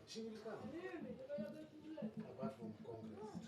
She will come. Apart from Congress.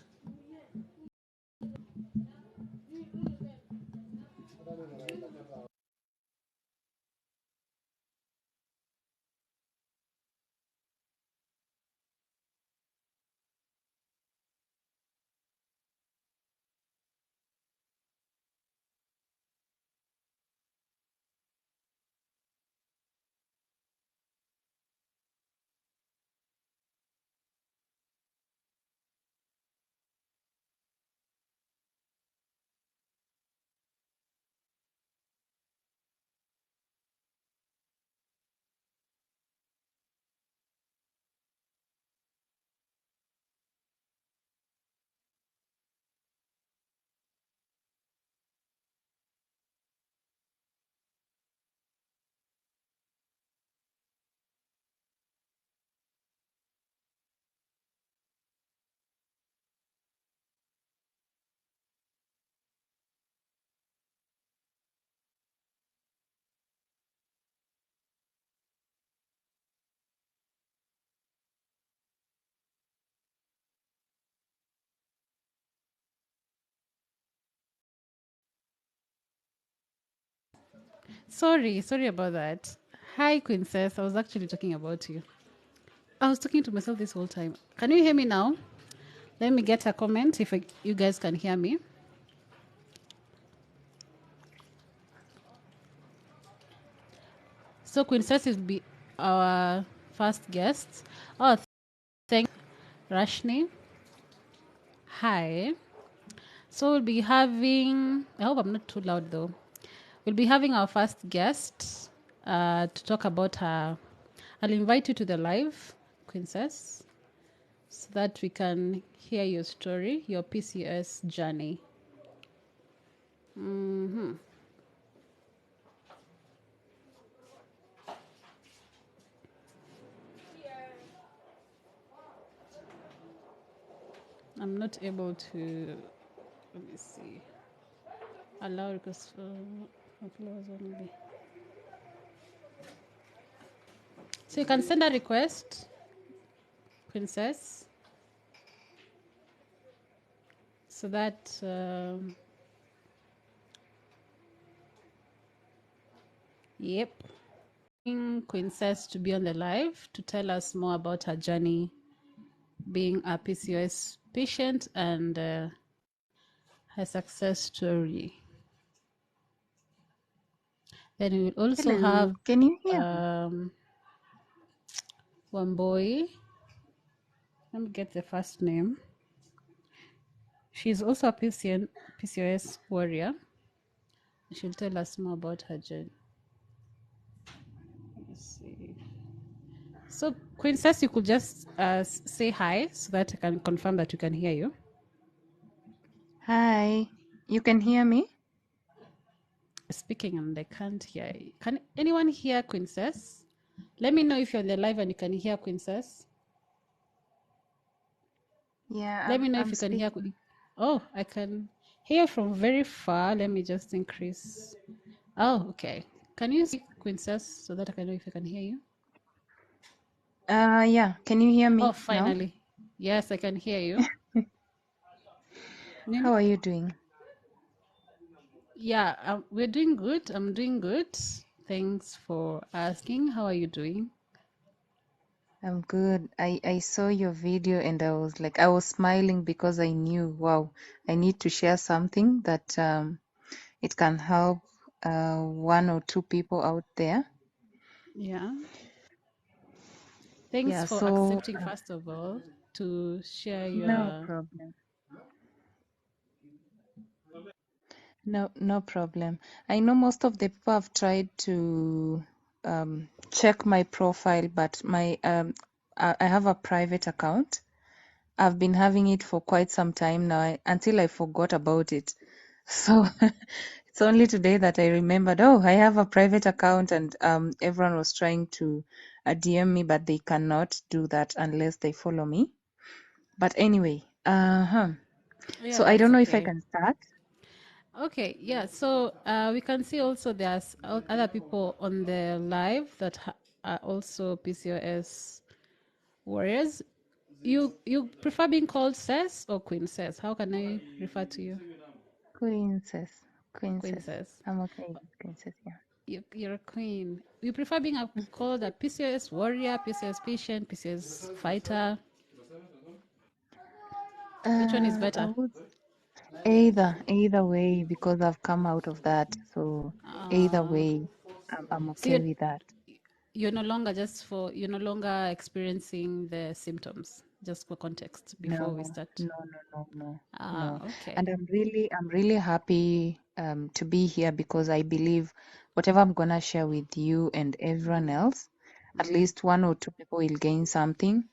Sorry about that. Hi, Princess. I was actually talking about you. I was talking to myself this whole time. Can you hear me now? Let me get a comment if you guys can hear me. So, Princess will be our first guest. Oh, thank Rashni. Hi. So, we'll be having, I hope I'm not too loud though. We'll be having our first guest to talk about her. I'll invite you to the live, Princess, so that we can hear your story, your PCOS journey. I'm not able to, let me see, allow request for followers only. So you can send a request, Princess, so that yep, Princess to be on the live to tell us more about her journey being a PCOS patient and her success story. Then we will also Hello, have can you hear me? one boy. Let me get the first name. She's also a PCOS warrior. She'll tell us more about her journey. Let's see. So, Princess, you could just say hi so that I can confirm that you can hear you. Hi, you can hear me? Speaking and I can't hear you. Can anyone hear Princess? Let me know if you're on the live and you can hear Princess. Yeah, Let me know if I'm you can hear. speaking. Oh, I can hear from very far. Let me just increase. Oh, okay. Can you speak, Princess, so that I can know if I can hear you? Yeah, can you hear Oh, me now? finally. Yes, I can hear you. How are you doing? Yeah, we're doing good. I'm doing good. Thanks for asking. How are you doing? I'm good. I saw your video and I was smiling because I knew, wow, I need to share something that it can help one or two people out there. Yeah. Thanks Yeah, for so accepting, first of all, to share no your. problem. No problem. I know most of the people have tried to check my profile, but I have a private account. I've been having it for quite some time now until I forgot about it. So it's only today that I remembered, oh, I have a private account, and everyone was trying to DM me, but they cannot do that unless they follow me. But anyway, Yeah, so I that's don't know if I okay. can start. Okay, yeah. So we can see also there's other people on the live that are also PCOS Warriors. You prefer being called Cess or Queen Cess? How can I refer to you? Princess. Queen Princess. Cess. I'm okay with princess, yeah. You're a queen. You prefer being called a PCOS warrior, PCOS patient, PCOS fighter? Which one is I better? would either way, because I've come out of that. So either Uh, way, I'm so okay with that. you're no longer experiencing the symptoms. Just for context, before we No, start. no, no, no, no, Ah, no. okay. And I'm really happy to be here, because I believe whatever I'm gonna share with you and everyone else, at least one or two people will gain something.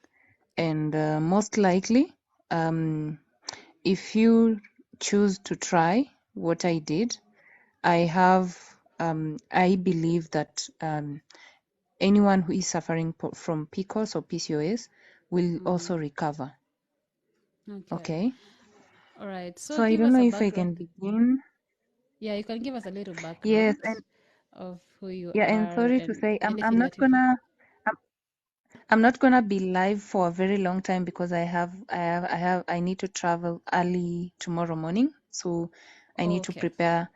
And most likely, um, if you choose to try what I did, I believe that anyone who is suffering from PCOS or PCOS will also recover. Okay. Okay. All right. So So I give don't us know a if I background. can begin. Yeah, you can give us a little Yes, background and of who you yeah, and are sorry to and say, I'm anything not that you feel. gonna I'm, I'm not gonna be live for a very long time, because I need to travel early tomorrow morning. So I Oh, need to okay. prepare.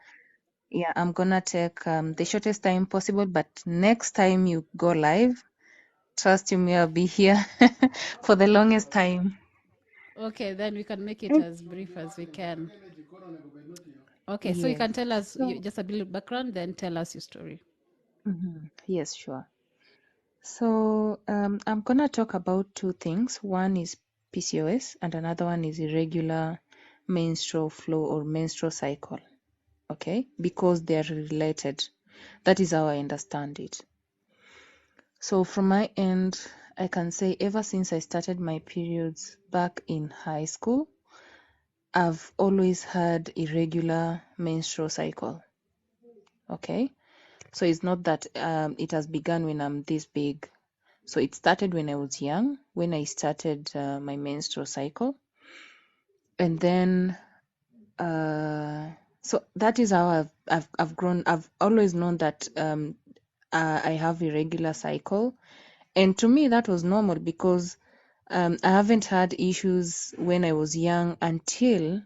Yeah, I'm gonna take the shortest time possible, but next time you go live, trust me, I'll be here for the longest time. Okay, then we can make it And as brief as we can. Okay, so you yes, can tell us so just a little background, then tell us your story. yes, sure. So I'm gonna talk about two things. One is PCOS, and another one is irregular menstrual flow or menstrual cycle. Okay, because they are related. That is how I understand it. So from my end, I can say ever since I started my periods back in high school, I've always had irregular menstrual cycle. Okay, so it's not that it has begun when I'm this big. So it started when I was young, when I started my menstrual cycle, and then so that is how I've grown. I've always known that I have irregular cycle, and to me that was normal, because I haven't had issues when I was young until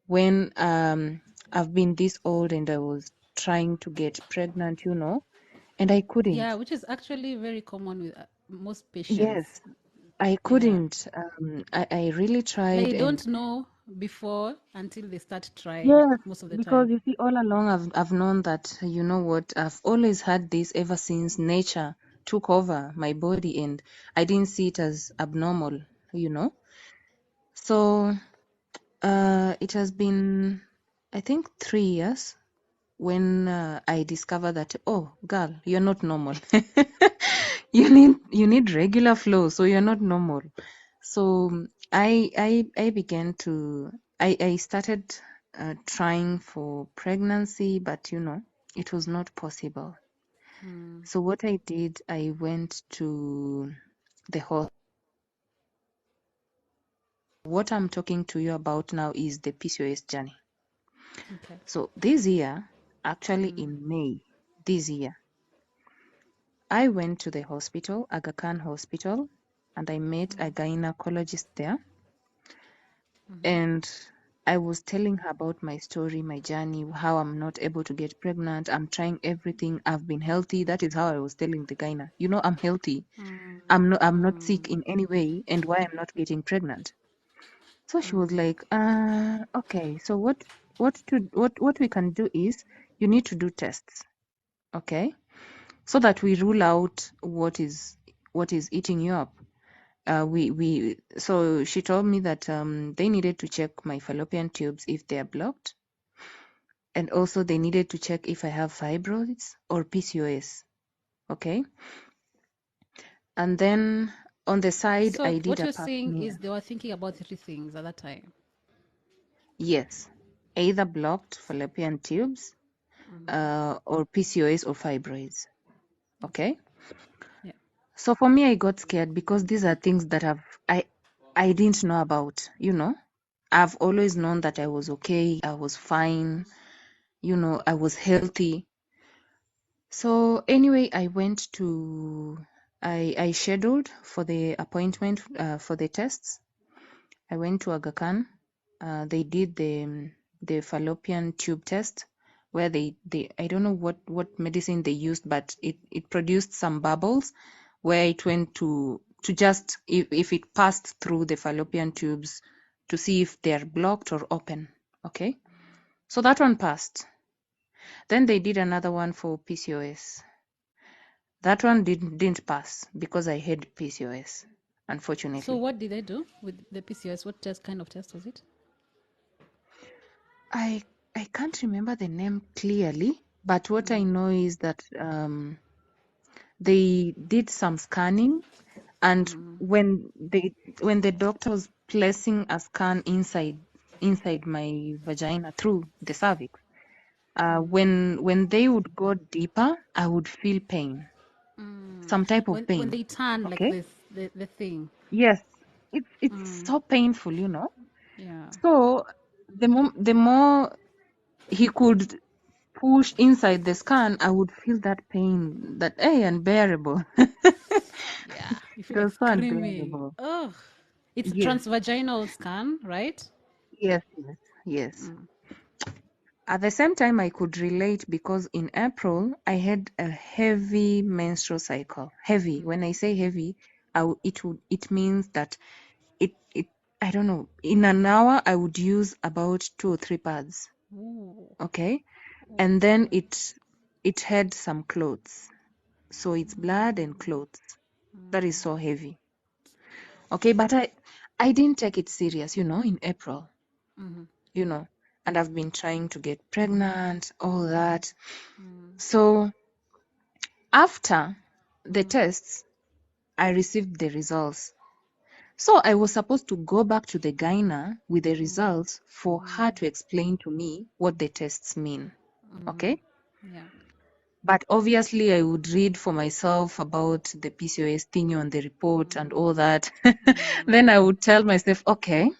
when I've been this old and I was trying to get pregnant, and I Yeah, couldn't. which is actually very common with most Yes, patients. I Yeah. couldn't. I really Like they tried, and don't know before until they start trying yes, most of the because time. you see, all along I've known that, you know what, I've always had this ever since nature took over my body, and I didn't see it as abnormal, you know. So it has been, I think, 3 years when I discovered that, oh, girl, you're not normal. You need regular flow, so you're not normal. So I began to I started trying for pregnancy, but it was not possible. So what I did, I went to the hospital. What I'm talking to you about now is the PCOS journey. Okay. So this year, actually in May this year, I went to the hospital, Aga Khan Hospital, and I met a gynecologist there. And I was telling her about my story, my journey, how I'm not able to get pregnant. I'm trying everything. I've been healthy. That is how I was telling the gyna. I'm healthy. I'm not sick in any way, and why I'm not getting pregnant. So she was like, okay, so what we can do is you need to do tests, okay? So that we rule out what is eating you up. So she told me that they needed to check my fallopian tubes if they are blocked, and also they needed to check if I have fibroids or PCOS. Okay, and then on the side So I did what a you're pap saying smear. is they were thinking about three things at that time. Yes, either blocked fallopian tubes, or PCOS or fibroids. Okay. Okay, Yeah. so for me I got scared, because these are things that I didn't know about. I've always known that I was okay, I was fine, I was healthy. So anyway, I scheduled for the appointment for the tests. I went to Aga Khan. They did the fallopian tube test, where they I don't know what medicine they used, but it produced some bubbles where it went to just if it passed through the fallopian tubes to see if they're blocked or open. Okay, so that one passed. Then they did another one for PCOS. That one didn't pass because I had PCOS, So unfortunately. what did they do with the PCOS? What kind of test was it? I can't remember the name clearly, but what I know is that they did some scanning, and when the doctor was placing a scan inside my vagina through the cervix, when they would go deeper, I would feel pain, some type of When pain. they turn like Okay? this, the thing. Yes, it's so painful, Yeah. So the more he could push inside the scan, I would feel that pain, that unbearable. Yeah. You It feel like was so screaming. unbearable. Oh, it's a Yes, transvaginal scan, right? yes, yes, yes. At the same time, I could relate because in April, I had a heavy menstrual cycle. Heavy. When I say heavy, it means that it I don't know. In an hour, I would use about 2 or 3 pads. Ooh. Okay, and then it had some clothes, so it's blood and clothes. That is so heavy. Okay, but I didn't take it serious, in April, and I've been trying to get pregnant, all that. So after the tests, I received the results. So I was supposed to go back to the gyna with the results for her to explain to me what the tests mean. Okay? Yeah. But obviously, I would read for myself about the PCOS thing on the report and all that. Then I would tell myself, okay,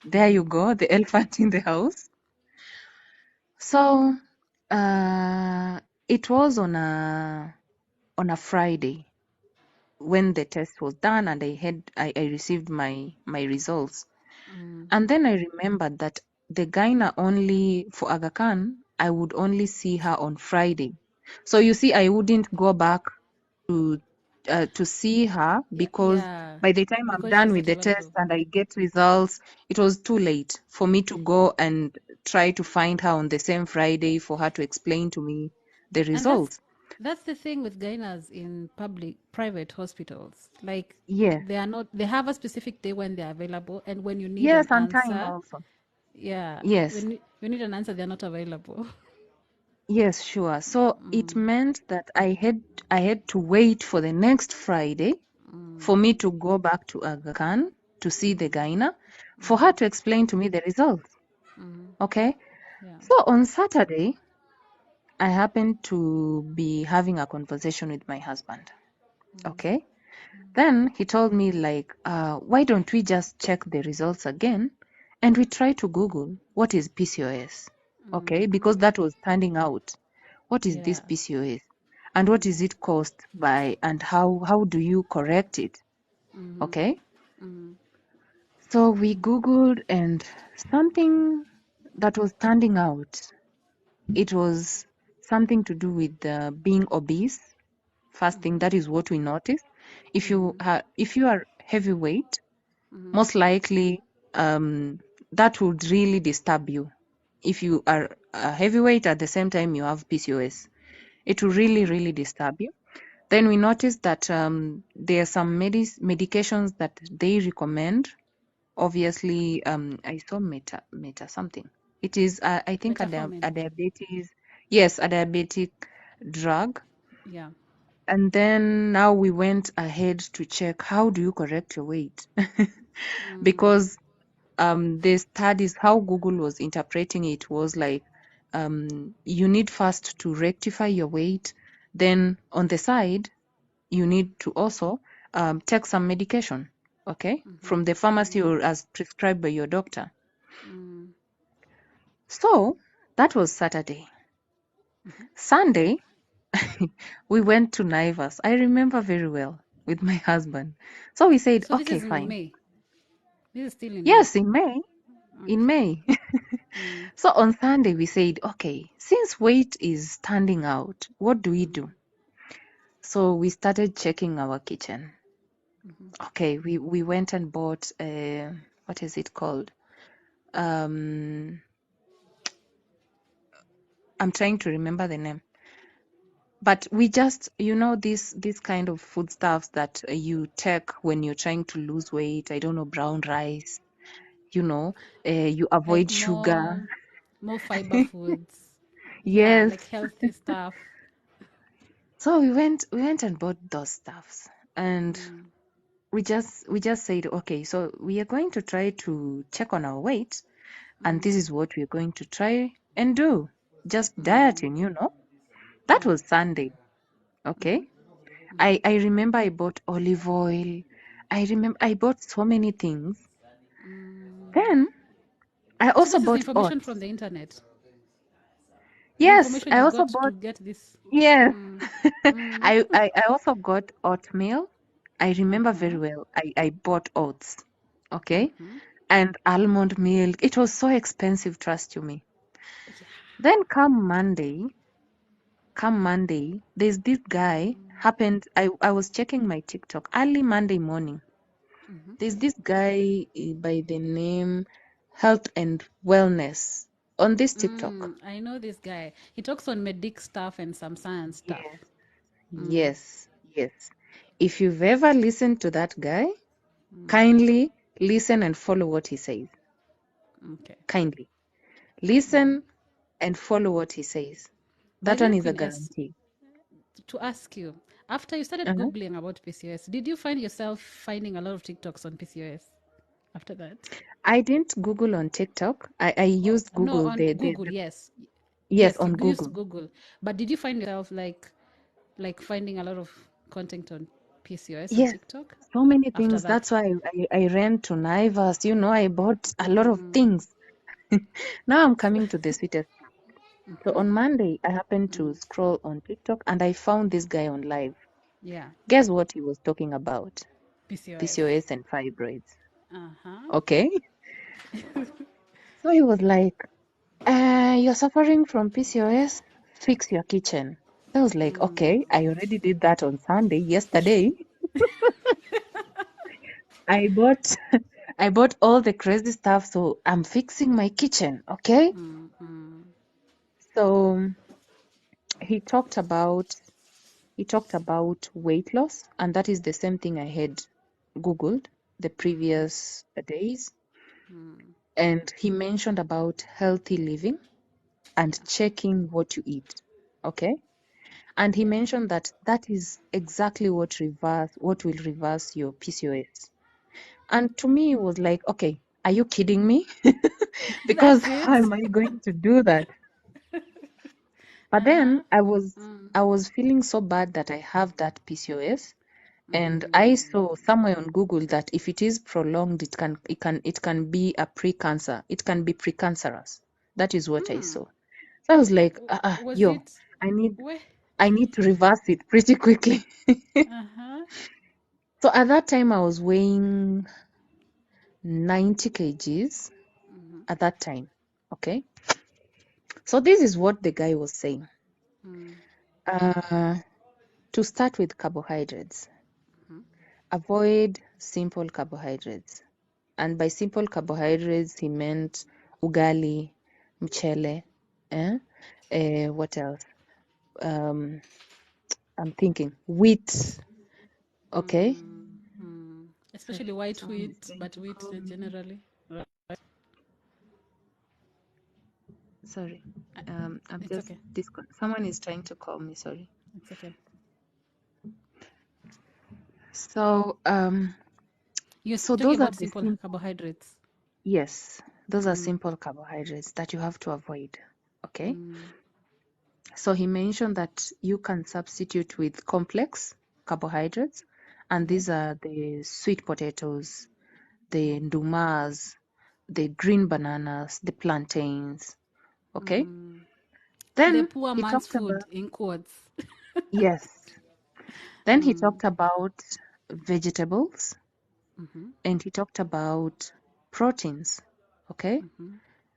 there you go, the elephant in the house. So it was on a Friday when the test was done, and I received my results. And then I remembered that the gyna only for Aga Khan, I would only see her on Friday. So you see, I wouldn't go back to see her because Yeah. by the time I'm Because done she's with not the test available. and I get results, it was too late for me to go and try to find her on the same Friday for her to explain to me the And results. that's the thing with gynas in private hospitals. Like Yes, they have a specific day when they're available, and when you need yes, an and time answer, also. yeah, Yes, when you need an answer, they're not available. yes, sure. So it meant that I had to wait for the next Friday for me to go back to Aga Khan to see the gyna for her to explain to me the results. Okay. Yeah. So on Saturday, I happened to be having a conversation with my husband. Okay. Then he told me, like, why don't we just check the results again and we try to Google what is PCOS? Okay. Because that was standing out. What is this Yeah. PCOS? And what is it caused by? And how do you correct it? Okay. So we Googled, and something that was standing out, it was something to do with being obese. First thing, that is what we noticed. If you are heavyweight, most likely that would really disturb you. If you are a heavyweight at the same time you have PCOS, it will really, really disturb you. Then we noticed that there are some medications that they recommend. Obviously, I saw meta something. It is, I think, Metformin. a diabetes, yes, a diabetic drug. Yeah. And then now we went ahead to check how do you correct your weight, because the studies, how Google was interpreting it was like, you need first to rectify your weight, then on the side you need to also take some medication, okay, from the pharmacy or as prescribed by your doctor. So that was Saturday. Sunday, we went to Naivas. I remember very well. with my husband. So we said, So this okay, is in fine. May. This is still in Yes, in May. May. In May. Mm, So on Sunday, we said, okay, since weight is standing out, what do we do? So we started checking our kitchen. Okay, we went and bought what is it called? I'm trying to remember the name. But we just, this kind of foodstuffs that you take when you're trying to lose weight. I don't know, brown rice. You avoid like sugar. more fiber foods. Yeah, Yes. like healthy stuff. So we went and bought those stuffs, and we just said, okay, so we are going to try to check on our weight, and this is what we're going to try and do. Just dieting, That Yeah. was Sunday. Okay. I remember I bought olive oil. I remember I bought so many things. Then I So also this is bought information from oats. the internet. The Yes, information I you also got to bought, get this. yes. Mm. I also got oatmeal. I remember Uh-huh. very well. I bought oats. Okay. And almond milk. It was so expensive, trust you me. Yeah. Then come Monday, there's this guy happened. I was checking my TikTok early Monday morning. There's this guy by the name Health and Wellness on this TikTok. I know this guy. He talks on medic stuff and some science stuff. Yes, yes, yes. If you've ever listened to that guy, kindly listen and follow what he says. Okay. Kindly listen and follow what he says. By That the one way, is a Queen S, guarantee. to ask you, after you started Uh-huh. Googling about PCOS, did you find yourself finding a lot of TikToks on PCOS after that? I didn't Google on TikTok. I used No, Google. on Google, yes. Yes, Yes, you on used Google. Google. But did you find yourself like finding a lot of content on PCOS on Yes, TikTok so many after things. that? That's why I ran to Naivas. I bought a lot of things. Now I'm coming to the sweetest. So on Monday, I happened to scroll on TikTok and I found this guy on live. Yeah, Guess what he was talking about? PCOS. PCOS and fibroids. Uh-huh. Okay. So he was like, you're suffering from PCOS? Fix your kitchen. I was like, okay, I already did that on Sunday, yesterday. I bought I bought all the crazy stuff, so I'm fixing my kitchen, okay? So he talked about weight loss, and that is the same thing I had Googled the previous days. And he mentioned about healthy living and checking what you eat. Okay? And he mentioned that is exactly what will reverse your PCOS. And to me, it was like, okay, are you kidding me? Because That's how it. am I going to do that? But Uh-huh. then I was feeling so bad that I have that PCOS, and I saw somewhere on Google that if it is prolonged, it can be a precancer. It can be precancerous. That is what I saw. So I was like, Was yo, it I need where? I need to reverse it pretty quickly. Uh-huh. So at that time I was weighing 90 kgs at that time. Okay. So this is what the guy was saying. To start with carbohydrates, avoid simple carbohydrates. And by simple carbohydrates, he meant ugali, mchele, what else? I'm thinking wheat. Okay. Sorry, Especially white someone is wheat, trying but to wheat call me. generally. Sorry. I'm It's just okay. someone is trying to call me. Sorry. It's okay. So You're so talking those are about the simple simple. carbohydrates. Yes, those are simple carbohydrates that you have to avoid. Okay. So he mentioned that you can substitute with complex carbohydrates, and these are the sweet potatoes, the ndumas, the green bananas, the plantains. Okay. The Then poor he man's talked food, about, in quotes. yes. Then he talked about vegetables, and he talked about proteins. Okay,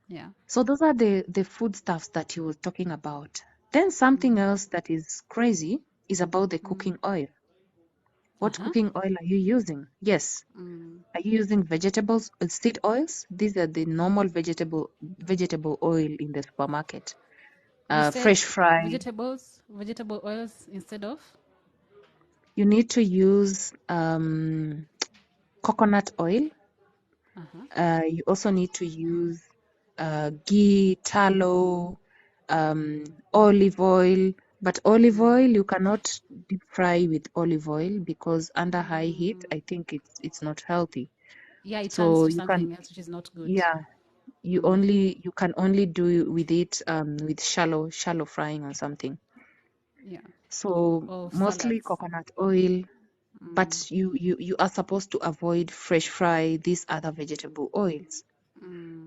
Yeah. so those are the foodstuffs that he was talking about. Then something else that is crazy is about the cooking oil. What Uh-huh. cooking oil are you using? Yes. Are you using vegetables, seed oils? These are the normal vegetable oil in the supermarket. You said Fresh fry. vegetable oils instead of? You need to use coconut oil. You also need to use ghee, tallow, olive oil. But olive oil, you cannot deep fry with olive oil because under high heat, I think it's not healthy. Yeah, it turns So to you can, something else which is not good. yeah, you can only do with it with shallow frying or something. Yeah. So Or mostly salads. coconut oil, but you are supposed to avoid fresh fry these other vegetable oils.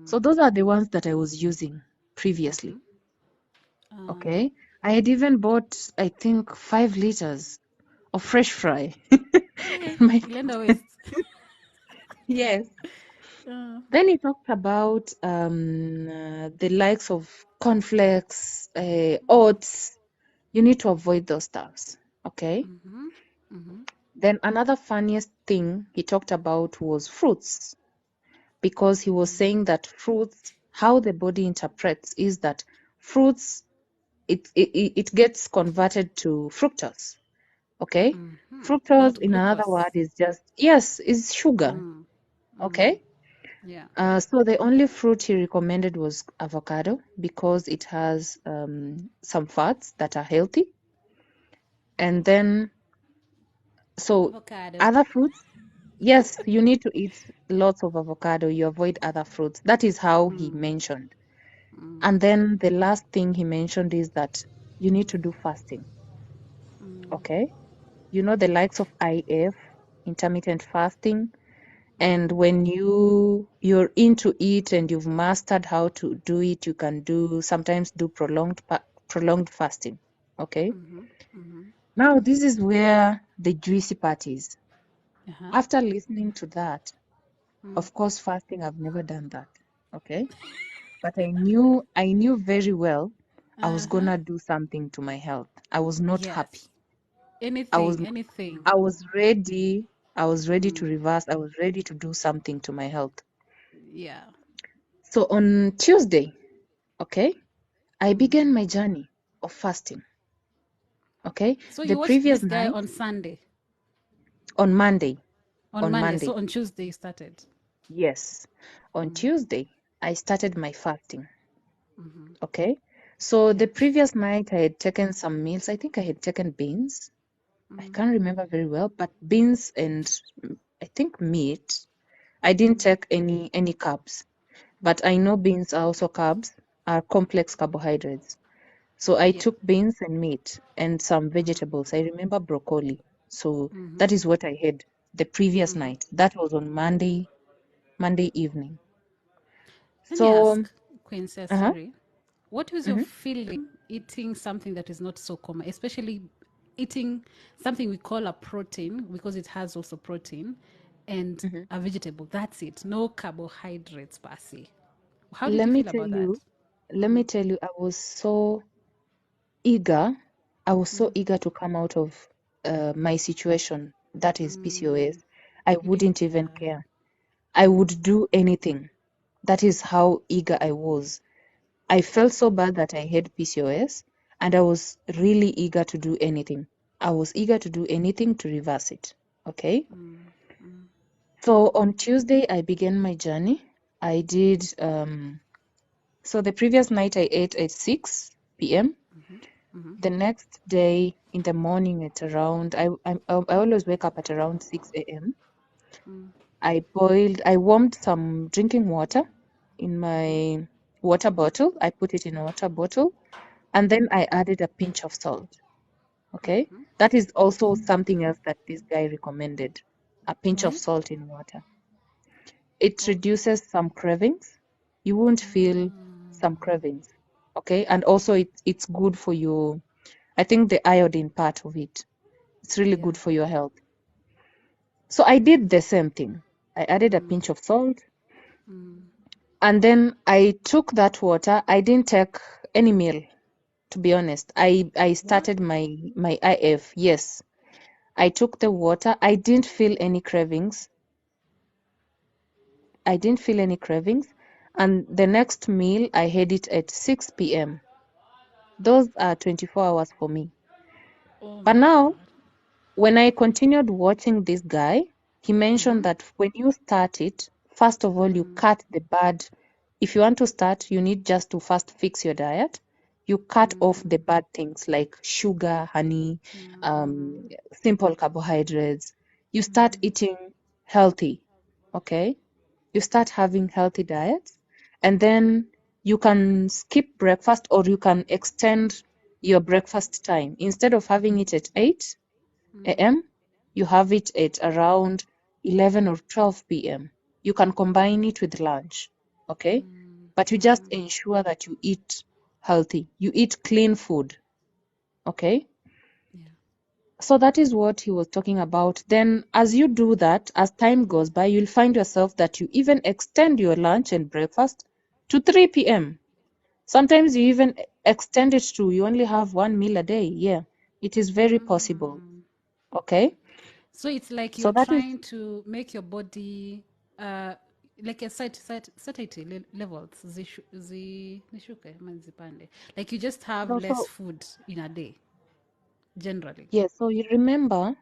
So those are the ones that I was using previously. Okay. I had even bought, I think, 5 liters of fresh fry Hey, in my Ilenda West. yes. Then he talked about the likes of cornflakes, oats. You need to avoid those stuffs. Okay. Then another funniest thing he talked about was fruits, because he was saying that fruits, how the body interprets is that fruits, it gets converted to fructose. Okay. Fructose, Not in another glucose. word, is just, yes, is sugar. Okay. Yeah. So the only fruit he recommended was avocado because it has some fats that are healthy. And then, so Avocado. other fruits, yes, you need to eat lots of avocado. You avoid other fruits. That is how he mentioned. And then the last thing he mentioned is that you need to do fasting. Okay. You know, the likes of IF, intermittent fasting. And when you're into it and you've mastered how to do it, you can sometimes do prolonged fasting. Okay. Now this is where the juicy part is. Uh-huh. After listening to that, of course, fasting, I've never done that. Okay. But I knew very well I was Uh-huh. gonna do something to my health. I was not happy. Yes. I was Anything. I was ready. I was ready to reverse. I was ready to do something to my health. Yeah. So on Tuesday, okay, I began my journey of fasting. Okay, So the you watched previous this guy night on Sunday, on Monday, on on Monday. So Monday, on Tuesday you started. yes, on Tuesday, I started my fasting. Okay, so Yeah. the previous night I had taken some meals. I think I had taken beans. I can't remember very well, but beans and I think meat. I didn't take any carbs, but I know beans are also carbs, are complex carbohydrates. So I Yeah. took beans and meat and some vegetables. I remember broccoli. So that is what I had the previous night. That was on Monday evening. Let me So, ask, Princess, uh-huh, sorry. What was your mhm. feeling eating something that is not so common, especially eating something we call a protein because it has also protein and a vegetable? That's it. No carbohydrates per se. How did Let you me feel tell about that? you, let me tell you, I was so eager. I was so eager to come out of my situation, that is PCOS. I wouldn't even Yeah. care. I would do anything. That is how eager I was. I felt so bad that I had PCOS, and I was really eager to do anything. I was eager to do anything to reverse it. Okay. So on Tuesday, I began my journey. I did, so the previous night I ate at 6 p.m. The next day in the morning at around, I always wake up at around 6 a.m. I warmed some drinking water in my water bottle. I put it in a water bottle, and then I added a pinch of salt. Okay. That is also something else that this guy recommended. A pinch of Why? salt in water. It Oh, reduces some cravings. You won't feel some cravings. Okay. And also it's good for you. I think the iodine part of it. It's really yeah. good for your health. So I did the same thing. I added a pinch of salt, and then I took that water. I didn't take any meal, to be honest. I What? started my IF. Yes. I took the water. I didn't feel any cravings. And the next meal, I had it at 6 p.m. Those are 24 hours for me. Oh But my now, God. when I continued watching this guy, he mentioned that when you start it, first of all, you cut the bad. If you want to start, you need just to first fix your diet. You cut off the bad things like sugar, honey, simple carbohydrates. You start eating healthy, okay? You start having healthy diets, and then you can skip breakfast or you can extend your breakfast time. Instead of having it at 8 a.m., you have it at around 11 or 12 p.m. You can combine it with lunch, okay? But you just ensure that you eat healthy. You eat clean food, okay? Yeah. So that is what he was talking about. Then as you do that, as time goes by, you'll find yourself that you even extend your lunch and breakfast to 3 p.m. Sometimes you even extend it to you only have one meal a day. Yeah, it is very possible. Okay? So it's like So you're that is trying to make your body like a satiety levels nishuke ama zipande. Like you just have no, less so food in a day generally. yeah, so you remember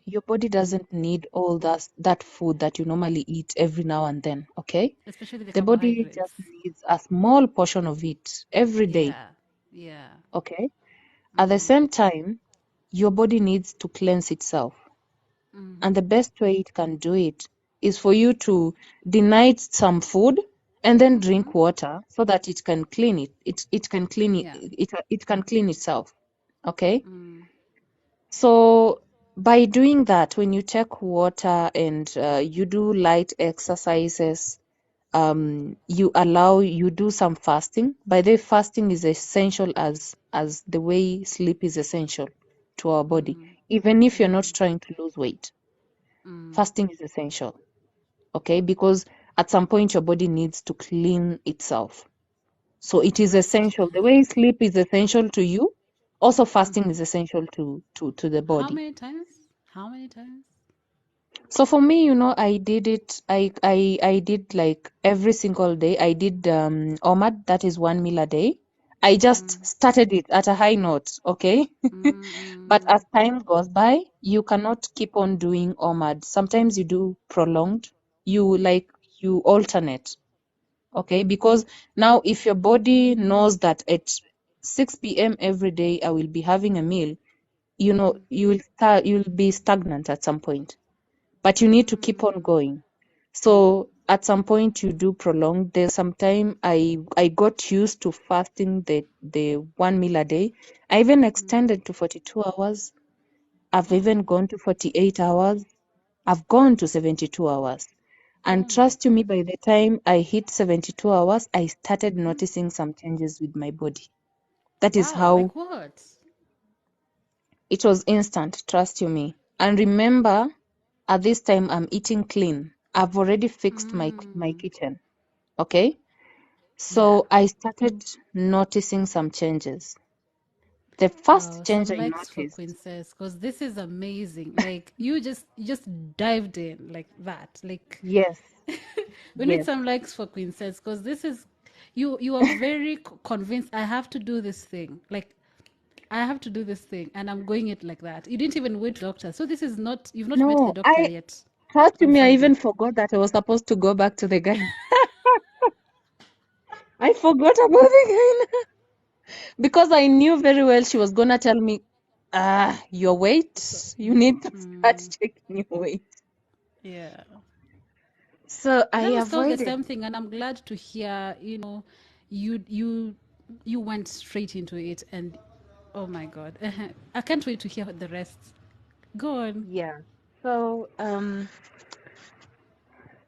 your body doesn't need all that food that you normally eat every now and then, okay? Especially the The body just carbohydrates. needs a small portion of it every day, Yeah. Yeah. okay? At the same time, your body needs to cleanse itself. And the best way it can do it is for you to deny it some food and then drink water so that it can clean it. It can clean it, Yeah. it can clean itself. Okay? So by doing that, when you take water and you do light exercises, you do some fasting. By the way, fasting is essential as the way sleep is essential to our body. Even if you're not trying to lose weight, fasting is essential. Okay, because at some point your body needs to clean itself. So it is Rest. essential. The way sleep is essential to you, also fasting is essential to the How body. many times? How many times? So for me, I did it. I did like every single day. I did OMAD, that is one meal a day. I just started it at a high note, okay? But as time goes by, you cannot keep on doing OMAD. Sometimes you do prolonged. You alternate, okay? Because now if your body knows that at 6 p.m. every day I will be having a meal, you'll be stagnant at some point, but you need to keep on going. So at some point you do prolong. There's some time I got used to fasting the one meal a day. I even extended to 42 hours. I've even gone to 48 hours. I've gone to 72 hours. Oh And my trust you me, God. by the time I hit 72 hours, I started noticing some changes with my body. That is Wow. how Like what? it was instant, trust you me. And remember, at this time I'm eating clean. I've already fixed my kitchen. Okay? Yeah. So I started noticing some changes. The first Wow. change Some I likes for noticed, Princess because this is amazing. Like you just dived in like that. Like yes, we need yes. some likes for Princess because this is you are very convinced I have to do this thing. Like I have to do this thing and I'm going it like that. You didn't even wait to the doctor. So this is not you've not met the No, doctor yet trust on me, I Friday. even forgot that I was supposed to go back to the guy. I forgot about the guy because I knew very well she was gonna tell me, your So weight, you need to start checking your weight. yeah. So But I I was told the avoided. same thing, and I'm glad to hear. You you you went straight into it, and oh my god, I can't wait to hear the rest. Go on. Yeah. So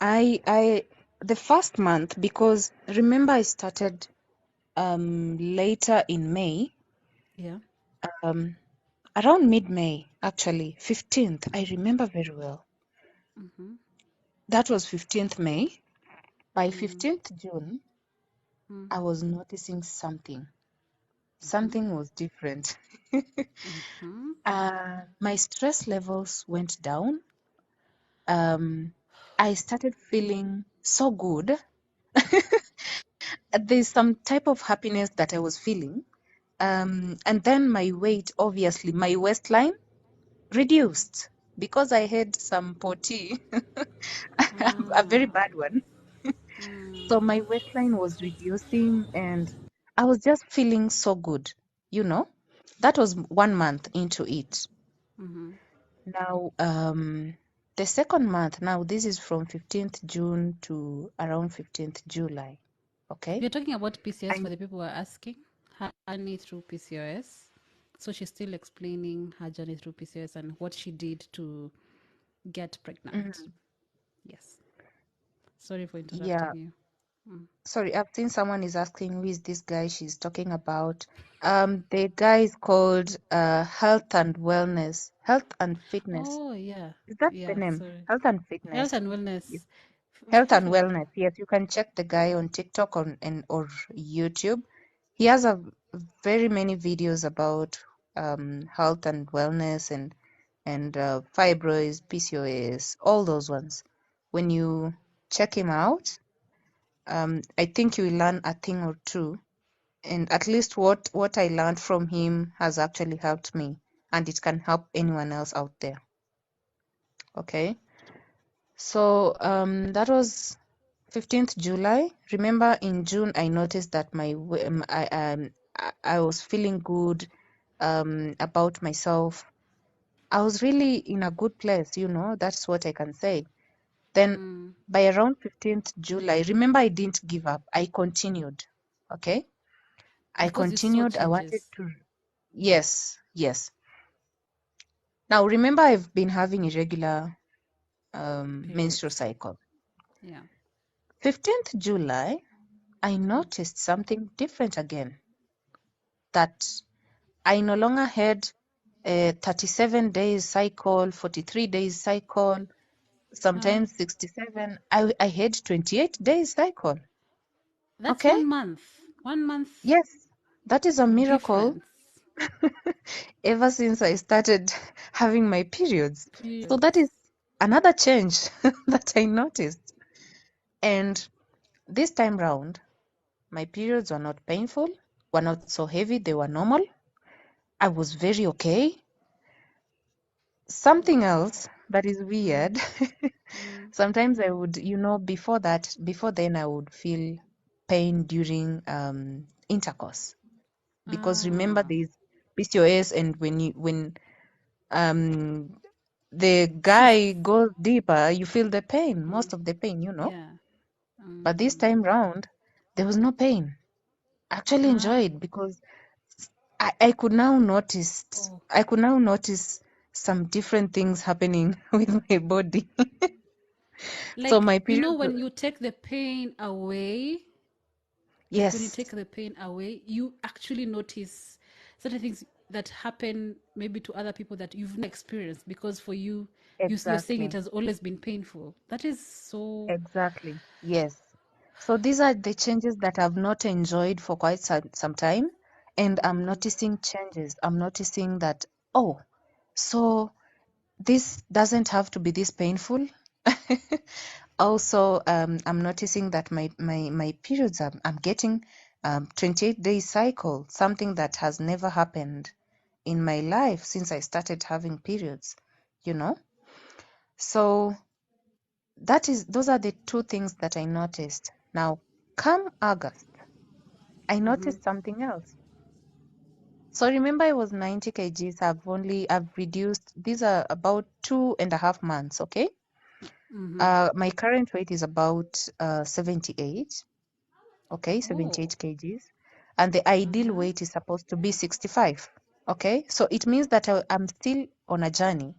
I the first month, because remember I started later in May, Yeah. around mid-May actually, 15th. I remember very well. Mm-hmm. That was 15th May. By Mm. 15th June, Mm. I was noticing something. Mm-hmm. Something was different. Mm-hmm. My stress levels went down. I started feeling so good. There's some type of happiness that I was feeling. And then my weight, obviously, my waistline reduced because I had some potty, a very Ah. bad one. Mm. So my waistline was reducing and I was just feeling so good, you know. That was 1 month into it. Mm-hmm. Now, the second month, now this is from 15th June to around 15th July. Okay. We are talking about PCOS I, for the people who are asking. Her journey through PCOS. So she's still explaining her journey through PCOS and what she did to get pregnant. mhm. Yes. Sorry for interrupting Yeah, you. Mm. sorry, I've seen someone is asking who is this guy she's talking about. The guy is called Health and Wellness, Health and Fitness. Oh, yeah. Is that the Yeah, name? sorry. Health and Health Fitness. and Yes. wellness. Health and Wellness. Yes, you can check the guy on TikTok or YouTube. He has a very many videos about health and wellness and fibroids, PCOS, all those ones. When you check him out, I think you will learn a thing or two. And at least what I learned from him has actually helped me, and it can help anyone else out there. Okay. So that was 15th July. Remember in June I noticed that I was feeling good about myself. I was really in a good place, that's what I can say. Then Mm. by around 15th July, remember I didn't give up. I continued. Okay? I Because you saw continued. I wanted changes. to. Yes, yes. Now remember I've been having irregular menstrual Periods. cycle. Yeah. 15th July, I Mm. noticed something different again, that I no longer had a 37 days cycle, 43 days cycle, Uh, sometimes 67. I had 28 days cycle. that's Okay? 1 month. 1 month Yes, that is a miracle difference. ever since I started having my periods. So that Periods. is another change that I noticed. And this time round, my periods were not painful, were not so heavy, they were normal. I was very okay. Something else that is Mm. weird. Mm. Sometimes I would, before then I would feel pain during intercourse. Because remember Ah. there's PCOS, and when um the guy Cysts. goes deeper, you feel the pain, Mm. most of the pain. Yeah. But this Mm. time round, there was no pain. I actually Ah. enjoyed because I could now notice Oh. I could now notice some different things happening with my body. So Like, my you know, periods, when you take the pain away, like when you yes, take the pain away, you actually notice certain things that happen maybe to other people that you've not experienced, because for you, you're saying it exactly, has always been painful. That is so. exactly, yes. So these are the changes that I've not enjoyed for quite some time, and I'm Mm. noticing changes. I'm noticing that, oh, so this doesn't have to be this painful. Also, I'm noticing that my periods, I'm getting 28 day cycle, something that has never happened in my life since I started having periods, you know? So those are the two things that I noticed. Now, come August, I Mm-hmm. noticed something else. So remember I was 90 kgs. I've reduced, these are about 2.5 months, okay? Mm-hmm. My current weight is about 78, okay, Oh. 78 kgs. And the ideal Uh-huh. weight is supposed to be 65, okay? So it means that I'm still on a journey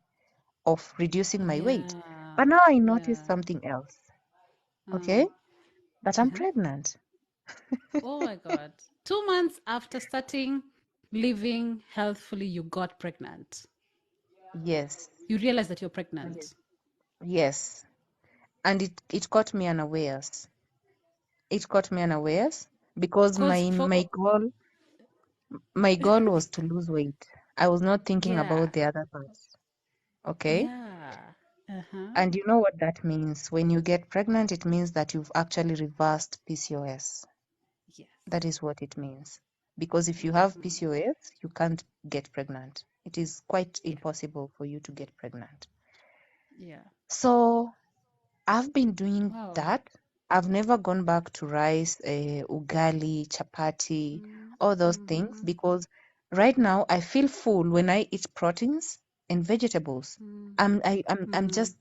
of reducing my weight. Yeah. But now I noticed Yeah. something else, Uh, okay? That I'm uh-huh. pregnant. Oh my God. 2 months after starting living healthfully, you got pregnant. Yes. You realize that you're That is pregnant. Yes. And it caught me unawares. It caught me unawares because Cause for my goal was to lose weight. I was not thinking yeah, about the other parts. Okay? yeah, uh-huh, And you know what that means? When you get pregnant, it means that you've actually reversed PCOS. yes, That is what it means. Because if you have PCOS, you can't get pregnant. It is quite yeah, impossible for you to get pregnant. yeah. So I've been doing Wow. that. I've never gone back to rice, ugali, chapati, all those things Mm-hmm. because right now I feel full when I eat proteins and vegetables. I'm Mm, just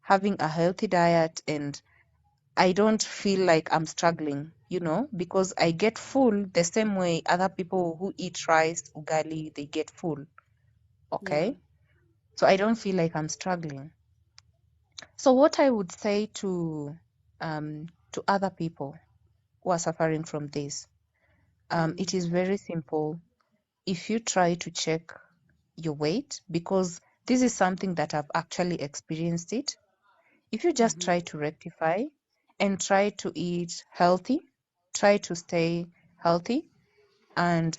having a healthy diet and I don't feel like I'm struggling, because I get full the same way other people who eat rice, ugali, they get full. yeah. Okay? So I don't feel like I'm struggling. So what I would say to other people who are suffering from this, it is very simple. If you try to check your weight, because this is something that I've actually experienced it, if you just Mm-hmm. try to rectify and try to eat healthy, try to stay healthy, and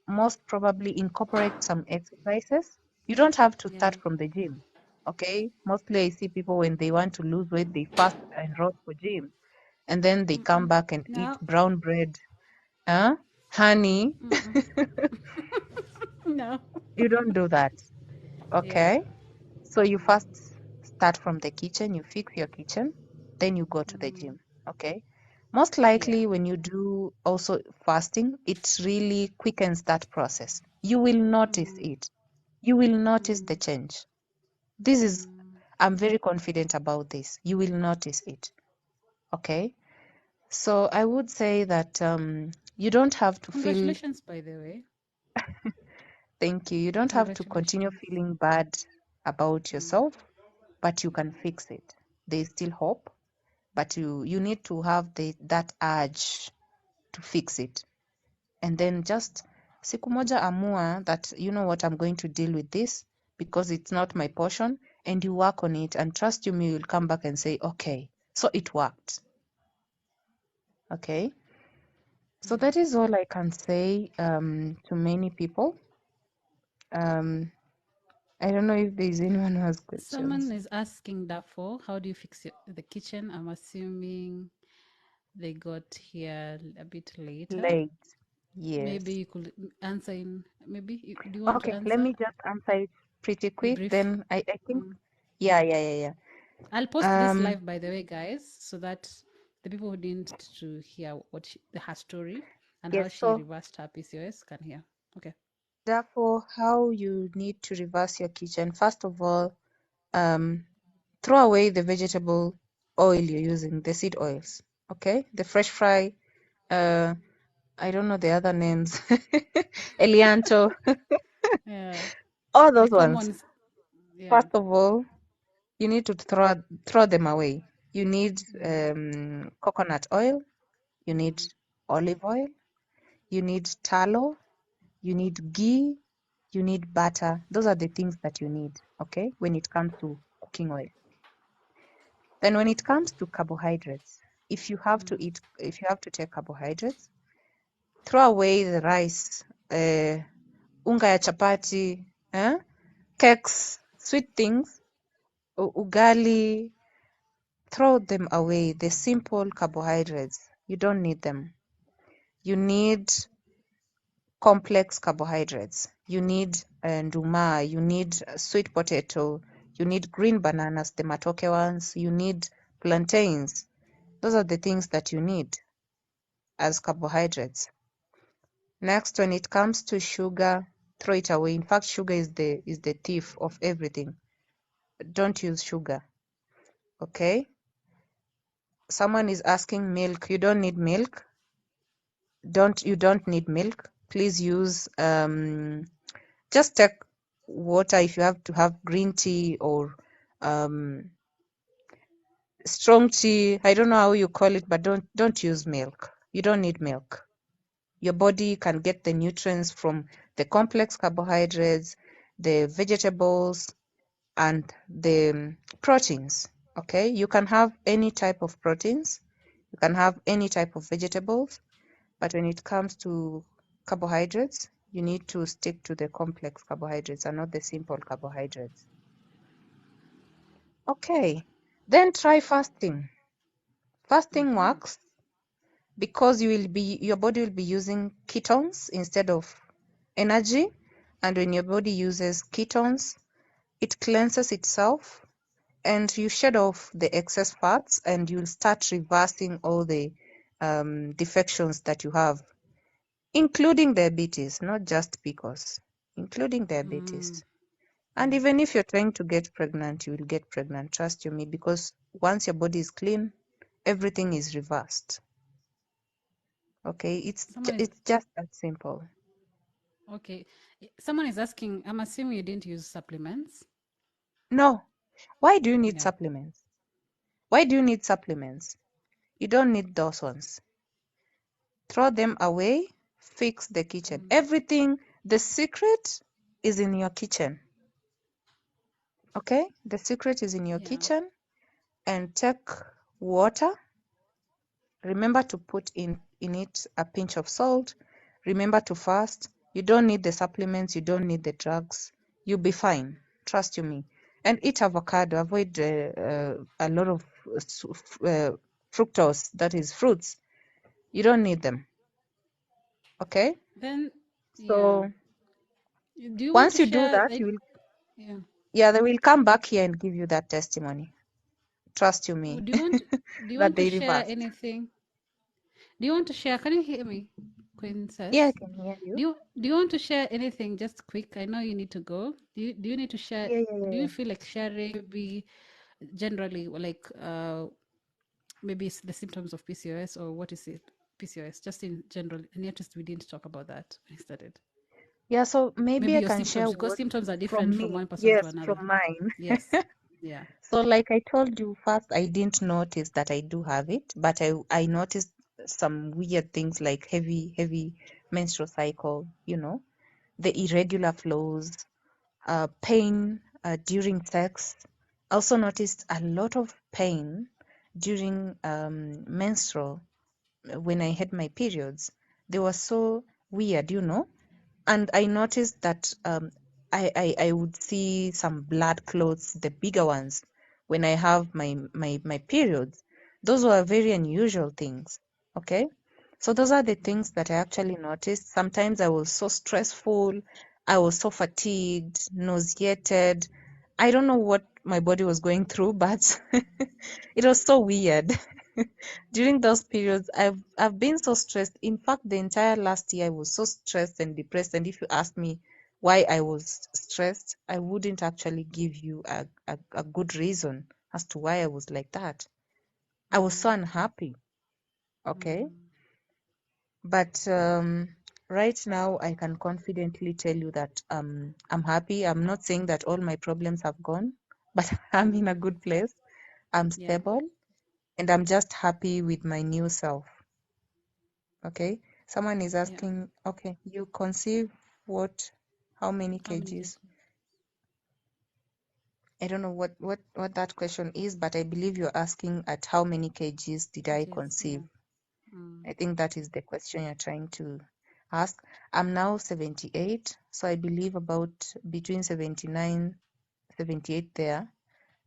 most probably incorporate some exercises. You don't have to Yeah. start from the gym. Okay? Mostly I see people when they want to lose weight, they fast and rush for gym. And then they come back and eat No, brown bread, honey. no. You don't do that. Yeah. Okay? So you first start from the kitchen, you fix your kitchen, then you go to the gym. Okay? Most Yeah. likely, when you do also fasting, it really quickens that process. You will notice it. You will notice the change. This is, I'm very confident about this. You will notice it. Okay? So I would say that you don't have to feel, Congratulations, by the way. thank you, you don't have to continue Congratulations. feeling bad about yourself, but you can fix it. There is still hope, but you need to have that urge to fix it. And then just siku moja amua that, you know what, I'm going to deal with this because it's not my portion, and you work on it, and trust me, you'll come back and say, okay, so it worked. Okay? So Yeah. that is all I can say to many people. I don't know if there's anyone who has Someone questions. is asking that for how do you fix the kitchen? I'm assuming they got here a bit later. Late. Maybe Yes. you could answer in, maybe do you want to Okay, let answer me just answer it pretty quick. brief? Then I think, yeah. I'll post this Um, live, by the way, guys, so that the people who didn't to hear her story and yes, how she so reversed her PCOS can hear. Okay. therefore, how you need to reverse your kitchen. First of all, throw away the vegetable oil you're using, the seed oils. Okay, the fresh fry. I don't know the other names. Elianto, Yeah. all The those ones. commons. Yeah. First of all, you need to throw them away. You need coconut oil. You need olive oil. You need tallow. You need ghee. You need butter. Those are the things that you need, okay, when it comes to cooking oil. Then when it comes to carbohydrates, if you have to take carbohydrates, throw away the rice, unga ya chapati, cakes, sweet things, ugali, throw them away. The simple carbohydrates, you don't need them. You need complex carbohydrates. You need nduma, you need sweet potato, you need green bananas, the matoke ones, you need plantains. Those are the things that you need as carbohydrates. Next, when it comes to sugar, throw it away. In fact, sugar is the thief of everything. Don't use sugar. Okay? Someone is asking milk. You don't need milk. You don't need milk. Please use just take water if you have to have green tea or um, strong tea. I don't know how you call it, but don't use milk. You don't need milk. Your body can get the nutrients from the complex carbohydrates, the vegetables, and the proteins. Okay, you can have any type of proteins, you can have any type of vegetables, but when it comes to carbohydrates, you need to stick to the complex carbohydrates and not the simple carbohydrates. Okay, then try fasting. Fasting works because your body will be using ketones instead of energy, and when your body uses ketones, it cleanses itself and you shed off the excess fats and you'll start reversing all the defections that you have, including diabetes, not just PCOS, including diabetes. And even if you're trying to get pregnant, you will get pregnant, trust you me, because once your body is clean, everything is reversed. Okay, it's just that simple. Okay. Someone is asking, I'm assuming you didn't use supplements. No. Why do you need supplements? Why do you need supplements? You don't need those ones. Throw them away, fix the kitchen. Everything, the secret is in your kitchen. Okay? The secret is in your kitchen. And take water. Remember to put in it a pinch of salt. Remember to fast. You don't need the supplements. You don't need the drugs. You'll be fine. Trust you me. And eat avocado. Avoid a lot of fructose, that is fruits. You don't need them. Okay? Then, So do you want once to you do share? that, you will, they will come back here and give you that testimony. Trust you me. Do you want? Do you that want to they share reversed. anything? Do you want to share? Can you hear me, Princess? Yeah, I can hear you. Do you want to share anything? Just quick. I know you need to go. Do you need to share? Do you feel like sharing? Maybe generally, like maybe it's the symptoms of PCOS, or what is it? PCOS, just in general. And yet, just we didn't talk about that when we started. Yeah, so maybe Maybe I your can share symptoms, because what symptoms are from different from me. one person Yes, to another. from mine. Yes. Yeah. So like I told you first, I didn't notice that I do have it, but I noticed some weird things like heavy menstrual cycle, the irregular flows, pain during sex. I also noticed a lot of pain during menstrual when I had my periods. They were so weird, and I noticed that I would see some blood clots, the bigger ones, when I have my periods. Those were very unusual things. Okay, so those are the things that I actually noticed. Sometimes I was so stressful, I was so fatigued, nauseated. I don't know what my body was going through, but it was so weird. During those periods, I've been so stressed. In fact, the entire last year I was so stressed and depressed. And if you ask me why I was stressed, I wouldn't actually give you a good reason as to why I was like that. I was so unhappy. Okay. But right now I can confidently tell you that I'm happy. I'm not saying that all my problems have gone, but I'm in a good place. I'm stable, and I'm just happy with my new self. Okay. Someone is asking, okay, you conceive what, how many kgs? I don't know what that question is, but I believe you're asking at how many kgs did I conceive? I think that is the question you're trying to ask. I'm now 78, so I believe about between 79, 78 there.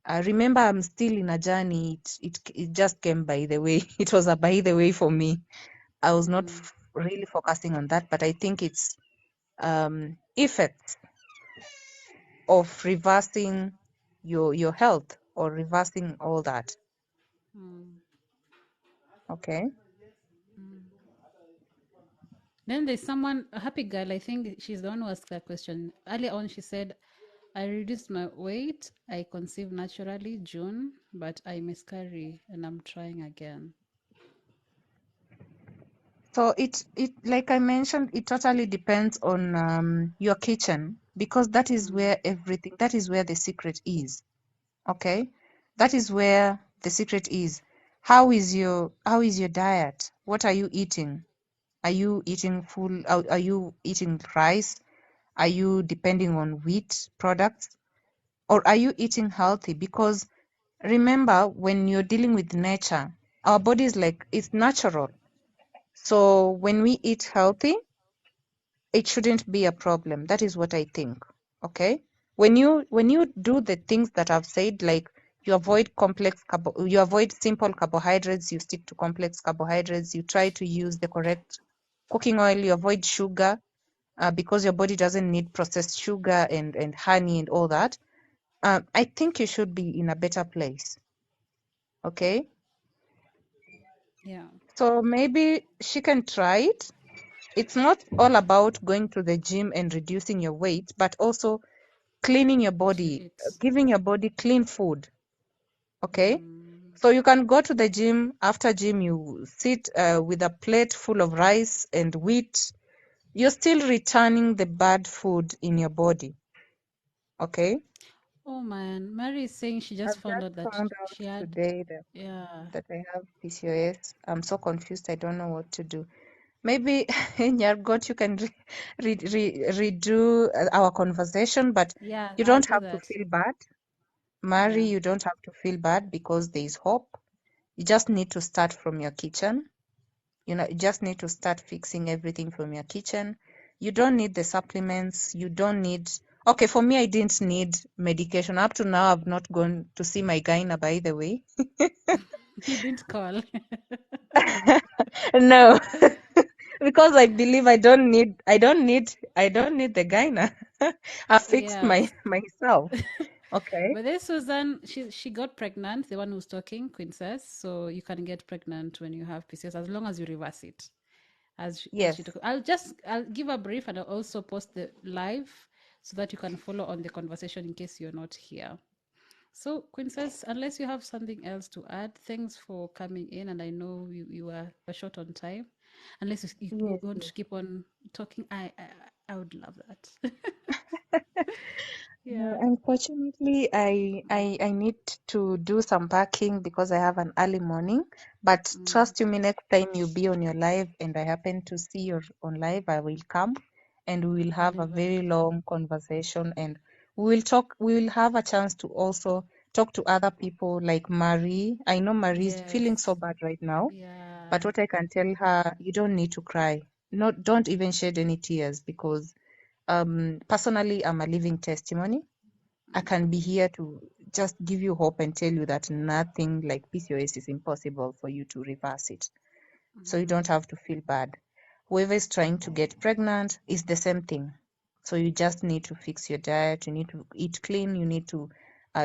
Remember, I'm still in a journey. It just came by the way. It was a by the way for me. I was not really focusing on that, but I think it's effects of reversing your health or reversing all that. Okay. Then there's someone, a happy girl, I think she's the one who asked that question. Earlier on, she said, I reduced my weight. I conceived naturally June, but I miscarry and I'm trying again. So it like I mentioned, it totally depends on your kitchen, because that is where that is where the secret is. Okay, that is where the secret is. How is your diet? What are you eating? Are you eating full? Are you eating rice? Are you depending on wheat products? or are you eating healthy? Because remember, when you're dealing with nature, our body is like, it's natural. So when we eat healthy, it shouldn't be a problem. That is what I think. Okay? When you do the things that I've said, like you avoid you avoid simple carbohydrates, you stick to complex carbohydrates, you try to use the correct cooking oil, you avoid sugar, because your body doesn't need processed sugar and honey and all that. I think you should be in a better place. Okay? Yeah. So maybe she can try it. It's not all about going to the gym and reducing your weight, but also cleaning your What you body, eat. giving your body clean food. Okay? Mm. So you can go to the gym. After gym, you sit with a plate full of rice and wheat. You're still returning the bad food in your body. Okay? Oh man, Mary is saying she just I've found just out that found out she had, today that, yeah. that I have PCOS. I'm so confused. I don't know what to do. Maybe, Nyargot, you can redo our conversation, but Yeah, you I'll don't do have to that. feel bad. Mary, Yeah. you don't have to feel bad because there is hope. You just need to start from your kitchen. You just need to start fixing everything from your kitchen. You don't need the supplements. You don't need. Okay, for me, I didn't need medication. Up to now, I've not gone to see my gyna, by the way. You didn't call. No, because I believe I don't need the gyna. I fixed Yes. myself. Okay. But then Susan, she got pregnant, the one who's talking, Princess. So you can get pregnant when you have PCOS as long as you reverse it. As she Yes. took, I'll give a brief and I'll also post the live so that you can follow on the conversation in case you're not here. So, Princess, unless you have something else to add, thanks for coming in. And I know you were short on time. Unless you Yes. want Yes. to keep on talking, I would love that. No, Yeah. unfortunately, I need to do some packing because I have an early morning. But Mm, trust you me, next time you be on your live and I happen to see you on live, I will come and we will I'll have a very invite. long conversation and we will have a chance to also talk to other people like Marie. I know Marie is feeling so Yes. bad right now, Yeah. but what I can tell her, you don't need to cry. Not, don't even shed any tears because personally, I'm a living testimony. I can be here to just give you hope and tell you that nothing like PCOS is impossible for you to reverse it. So you don't have to feel bad. Whoever is trying to get pregnant is the same thing. So you just need to fix your diet. You need to eat clean. You need to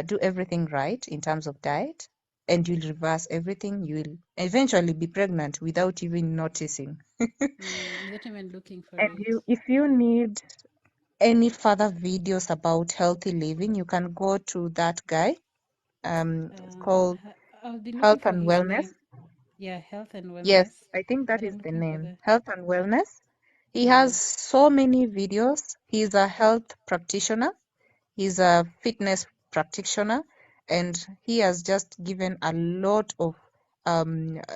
do everything right in terms of diet, and you'll reverse everything. You will eventually be pregnant without even noticing. Without even looking for And it. if you need any further videos about healthy living, you can go to that guy. It's called I'll be looking Health for and his Wellness. name. Yeah, health and Yes, wellness. I think that But is I'm the looking for name. the. Health and Wellness. He has Yeah. so many videos. He's a health practitioner. He's a fitness practitioner, and he has just given a lot of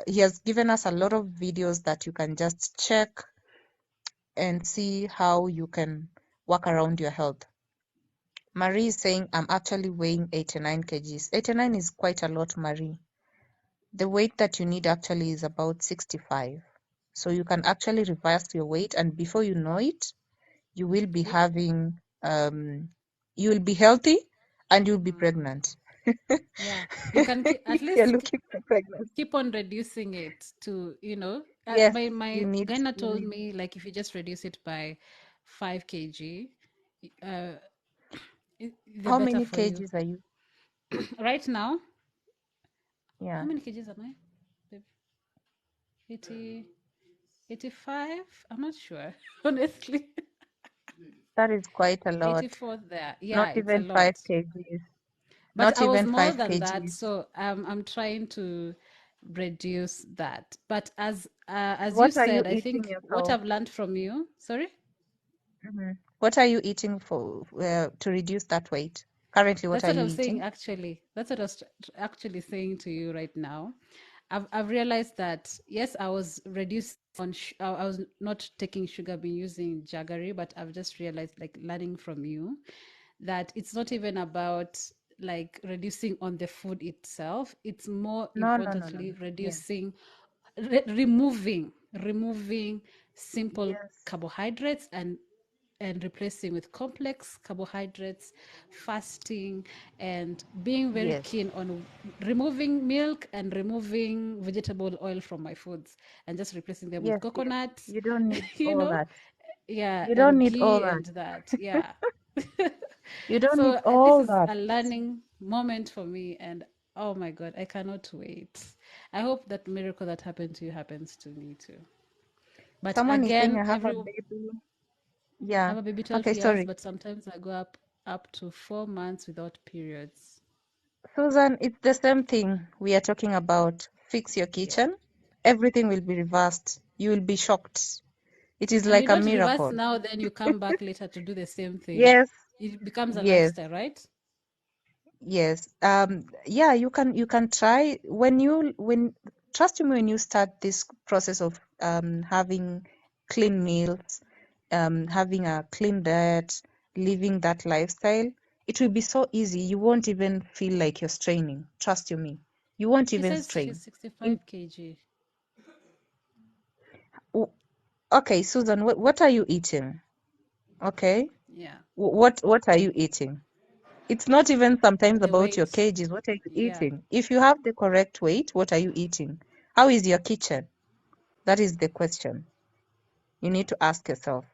he has given us a lot of videos that you can just check and see how you can work around your health. Marie is saying, I'm actually weighing 89 kgs. 89 is quite a lot, Marie. The weight that you need actually is about 65. So you can actually reverse your weight, and before you know it, you will be You, you will be healthy and you'll be mm, pregnant. yeah. You can at If you're least looking for pregnancy. keep on reducing it to, Yes, my you need, gyna you told need. me like if you just reduce it by 5 kg, uh, the How better many for you. kgs are you? Right now, how Yeah, many kgs am I? Babe? 80, 85? I'm not sure, honestly. that is quite a lot. 84 there. Not Yeah, it's a even 5 lot. kgs. But Not I was even more 5 than that, kgs. so I'm trying to reduce that. But as you What are you said, I eating think what yourself? I've learned from you. Sorry, What are you eating for to reduce that weight? Currently, what that's are what I you was saying. eating? Actually, that's what I was actually saying to you right now. I've realized that yes, I was reduced on. I was not taking sugar, been using jaggery, but I've just realized, like learning from you, that it's not even about like reducing on the food itself. It's more No, no, no, no, importantly no. Yeah. reducing, removing simple Yes. carbohydrates and replacing with complex carbohydrates, fasting, and being very Yes. keen on removing milk and removing vegetable oil from my foods and just replacing them with Yes, yes. coconut, You don't need you all know, that. yeah, You don't and need all ghee that. and that, yeah. You don't need So this all is that. a learning moment for me, and oh my God, I cannot wait. I hope that miracle that happened to you happens to me too. But Someone is saying again, I have a baby. I Yeah. have a baby 12 Okay, years, sorry. but sometimes I go up to 4 months without periods. Susan, it's the same thing we are talking about. Fix your Yeah. kitchen. Everything will be reversed. You will be shocked. It is And you like a don't reverse miracle. now, then you come back later to do the same thing. Yes, It becomes a yes. lifestyle, right? Yes. Yeah, you can try when trust me when you start this process of having clean meals, having a clean diet, living that lifestyle, it will be so easy. You won't even feel like you're straining. Trust you me. You won't She even says strain. she's In 65 kg. w- okay, Susan, what are you eating? Okay. Yeah. What are you eating? It's not even sometimes The about your weight. kgs. What are you Yeah. eating? If you have the correct weight, what are you eating? How is your kitchen? That is the question you need to ask yourself.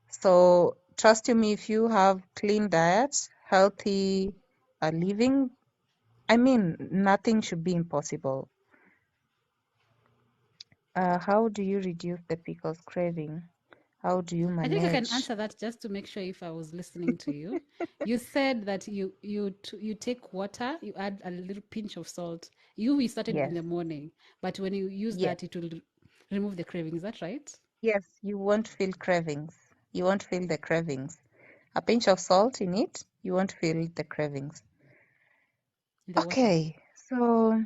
So trust me, if you have clean diet, healthy living, I mean, nothing should be impossible. How do you reduce the pickles craving? How do you I think I can manage? answer that just to make sure if I was listening to you. You said that you take water, you add a little pinch of salt. We started in Yes, the morning, but when you use yes, that, it will remove the craving. Is that right? yes. You won't feel cravings. You won't feel the cravings. A pinch of salt in it, you won't feel the cravings. In the water. Okay, so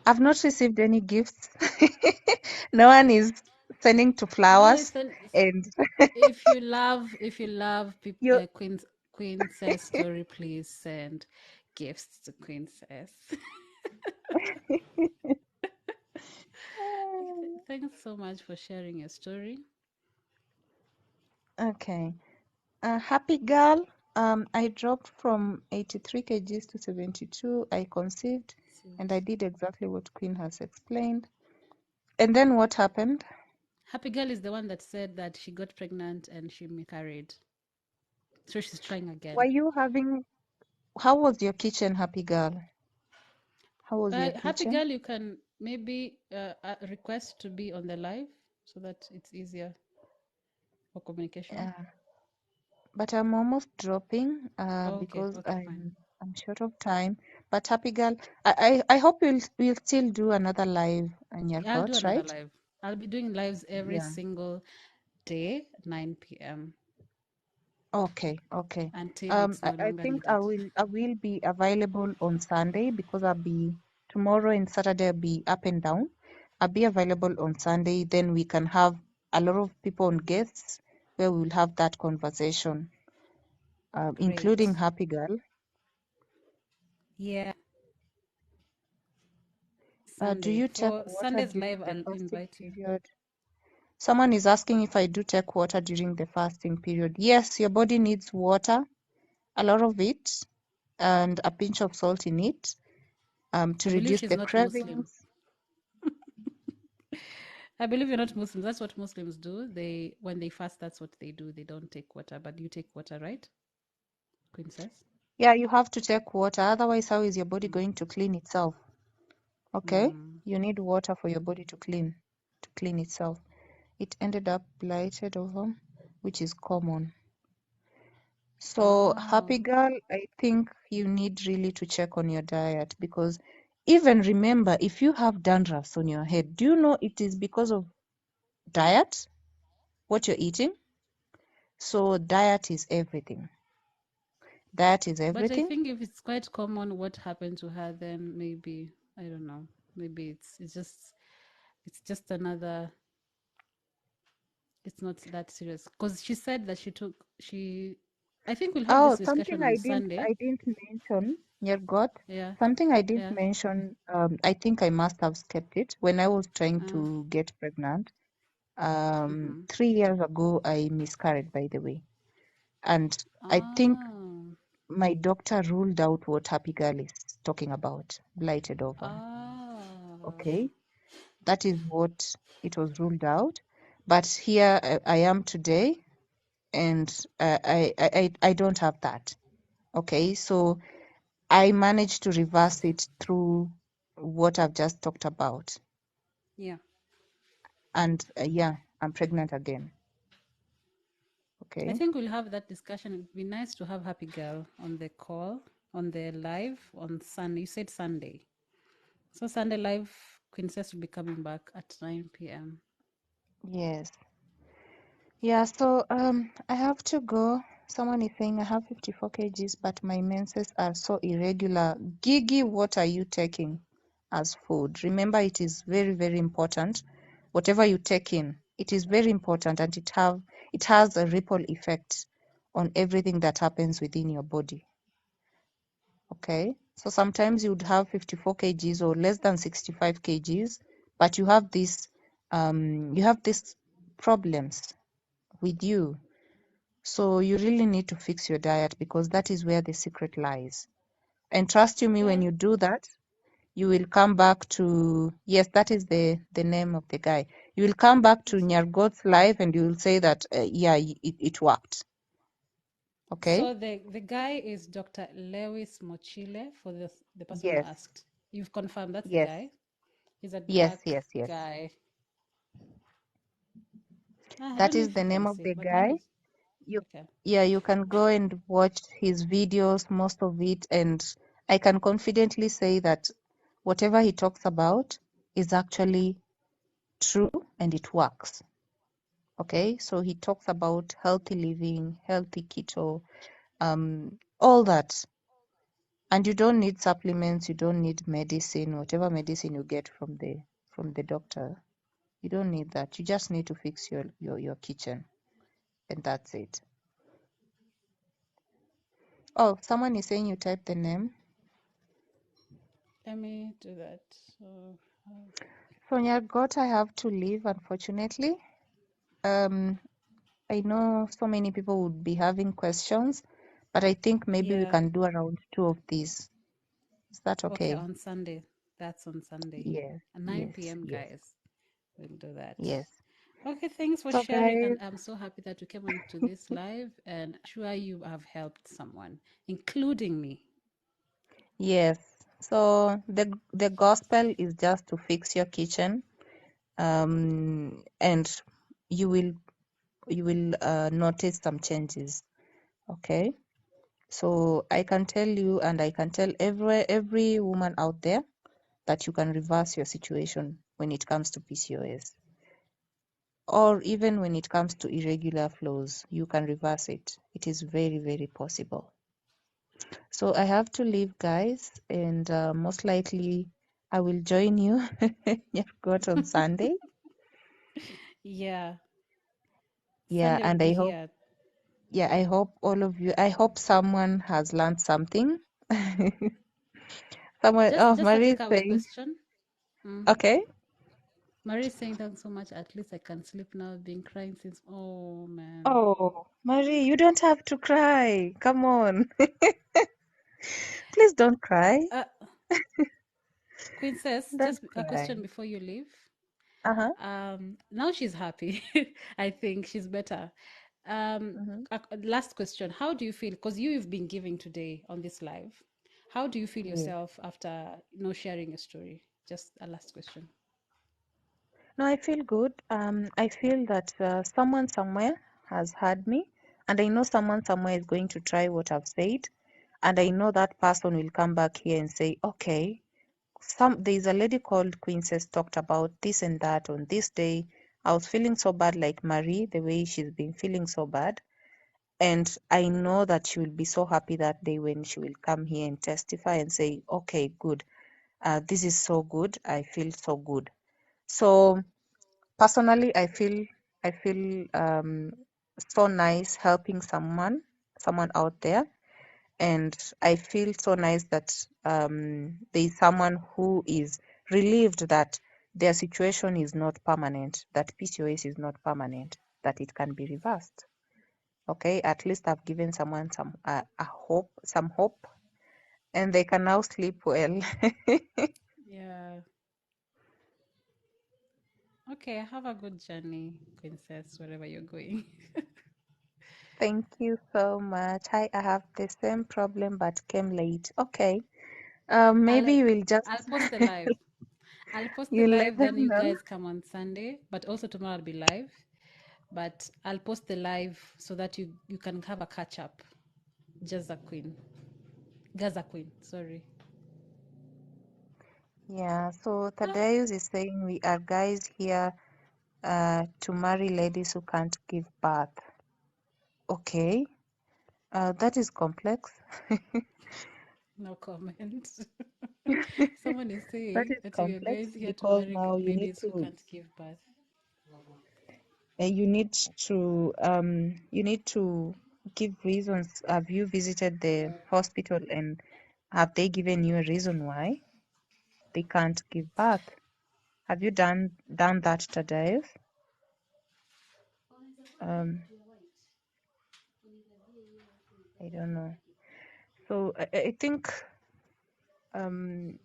I've not received any gifts. No one is sending to No, flowers, listen. and If you love you. Queen Cess story, please send gifts to Queen Cess. Thanks so much for sharing your story. Okay, happy girl. I dropped from 83 kgs to 72. I conceived, and I did exactly what Queen has explained. And then what happened? Happy Girl is the one that said that she got pregnant and she miscarried. So she's trying Were again. you having? How was your kitchen, happy girl? How was your Happy kitchen? Girl, you can maybe request to be on the live so that it's easier for communication. But I'm almost dropping Oh, okay, because okay, fine. I'm short of time. But happy girl, I hope we'll still do another live on Yeah, I'll do Nyargot, another right? live. I'll be doing lives every Yeah. single day, 9 p.m. Okay, okay. until it's no I longer think needed. I will be available on Sunday because I'll be tomorrow and Saturday I'll be up and down. I'll be available on Sunday. Then we can have a lot of people on guests where we'll have that conversation, including Great. happy girl. Yeah, Do Sunday. you take For water Sunday's during live, the I'll fasting invite you. period? Someone is asking if I do take water during the fasting period. Yes, your body needs water, a lot of it, and a pinch of salt in it, to I believe reduce she's the not Muslim. cravings. I believe you're not Muslim. That's what Muslims do. When they fast, that's what they do. They don't take water, but you take water, right, Princess? Yeah, you have to take water, otherwise, how is your body going to clean itself? Okay, Mm. you need water for your body to clean itself. It ended up blighted over, which is common. So, happy Oh, girl, I think you need really to check on your diet because even remember, if you have dandruffs on your head, do you know it is because of diet, what you're eating? So, diet is everything. Diet is but I everything. think if it's quite common, what happened to her, then maybe I don't know. Maybe it's just another. It's not that serious because she said that she I think we'll have Oh, this discussion something on Sunday. I didn't mention, Nyargot. Yeah. Something I didn't Yeah. mention, I think I must have skipped it when I was trying Uh, to get pregnant. mm-hmm. 3 years ago, I miscarried, by the way. And I think Oh. my doctor ruled out what Happy Girl is talking about, blighted ovum. Oh. Okay, that is what it was ruled out. But here I am today, and I don't have that. Okay, so I managed to reverse it through what I've just talked about. Yeah. And yeah, I'm pregnant again. I Okay. think we'll have that discussion. It'd be nice to have Happy Girl on the call, on the live on Sunday. You said Sunday. So Sunday live, Princess will be coming back at 9 p.m. Yes. Yeah, so I have to go. Someone is saying I have 54 kgs, but my menses are so irregular. Gigi, what are you taking as food? Remember, it is very, very important. Whatever you take in, it is very important, and it has a ripple effect on everything that happens within your body. Okay, so sometimes you would have 54 kgs or less than 65 kgs, but you have these problems with you. So you really need to fix your diet, because that is where the secret lies. And trust you me, when Yeah. you do that, you will come back to, yes, that is the name of the guy. You will come back to Nyargot's life and you will say that, yeah, it worked. Okay? So the guy is Dr. Lewis Mochile for the person who Yes, asked. You've confirmed that's the yes, guy. He's a yes, dark yes, yes. guy. I That don't know is if the you name can of see, the but mine guy. is You, okay. yeah, you can go and watch his videos, most of it, and I can confidently say that whatever he talks about is actually true and it works. Okay, so he talks about healthy living, healthy keto, all that. And you don't need supplements, you don't need medicine, whatever medicine you get from the doctor. You don't need that. You just need to fix your kitchen, and that's it. Oh, someone is saying you type the name. Let me do that. So, Sonia Got, I have to leave, unfortunately. Um, I know so many people would be having questions, but I think maybe we yeah. can do around two of these. Is that Okay, okay? on Sunday. That's on Sunday. Yes, At 9 yes, p.m., yes, guys. We'll do that. yes. Okay, thanks for So, sharing. guys, And I'm so happy that you came onto this live. And sure you have helped someone, including me. yes. So the gospel is just to fix your kitchen, and you will notice some changes. Okay. So I can tell you, and I can tell every woman out there, that you can reverse your situation when it comes to PCOS, or even when it comes to irregular flows. You can reverse it. It is very, very possible. So I have to leave, guys, and most likely I will join you. You've got on Sunday. Yeah, Yeah, Sunday will and be I hope, here. yeah, I hope all of you, I hope someone has learned something. Someone, oh, Just a Marie is takeaway saying, question. Mm. okay. Marie is saying thanks so much. At least I can sleep now. I've been crying since. Oh man. Oh, Marie, you don't have to cry. Come on. Please don't cry. Uh, Princess, Don't just a cry. question before you leave. Uh-huh. Now she's happy. I think she's better. Mm-hmm. Last question. How do you feel? Because you've been giving today on this live. How do you feel Yeah. yourself after sharing your story? Just a last question. No, I feel good. I feel that someone somewhere has heard me, and I know someone somewhere is going to try what I've said, and I know that person will come back here and say, okay, there's a lady called Princess talked about this and that on this day. I was feeling so bad, like Marie, the way she's been feeling so bad. And I know that she will be so happy that day when she will come here and testify and say, okay, good. This is so good. I feel so good. So personally, I feel so nice helping someone. someone out there, and I feel so nice that there is someone who is relieved that their situation is not permanent, that PCOS is not permanent, that it can be reversed. Okay, at least I've given someone some some hope, and they can now sleep well. Yeah. Okay, have a good journey, Princess, wherever you're going. Thank you so much. Hi, I have the same problem but came late. Okay. I'll Maybe we'll just I'll post the live. I'll post the you let live, them then you know. guys come on Sunday. But also tomorrow I'll be live. But I'll post the live so that you can have a catch up. Gaza Queen, sorry. Yeah, so Thaddeus is saying we are guys here to marry ladies who can't give birth. Okay, that is complex. No comment. Someone is That saying is that you are complex guys here to because marry now ladies who can't give birth. you need to give reasons. Have you visited the hospital and have they given you a reason why they can't give birth? Have you done that, Thaddeus? Um, I don't know. So I think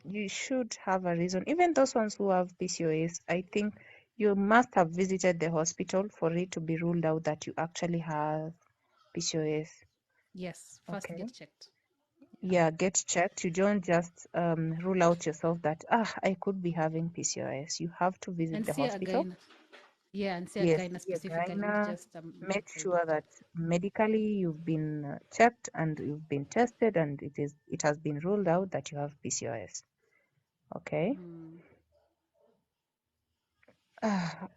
you should have a reason. Even those ones who have PCOS, I think you must have visited the hospital for it to be ruled out that you actually have PCOS. Yes, first Okay. get checked. Yeah, get checked. You don't just rule out yourself that I could be having PCOS. You have to visit And the see a hospital. gyna. Yeah, and see a Yes, gyna see a specifically, not gyna. just a Make medical sure doctor. that medically you've been checked and you've been tested and it has been ruled out that you have PCOS. Okay.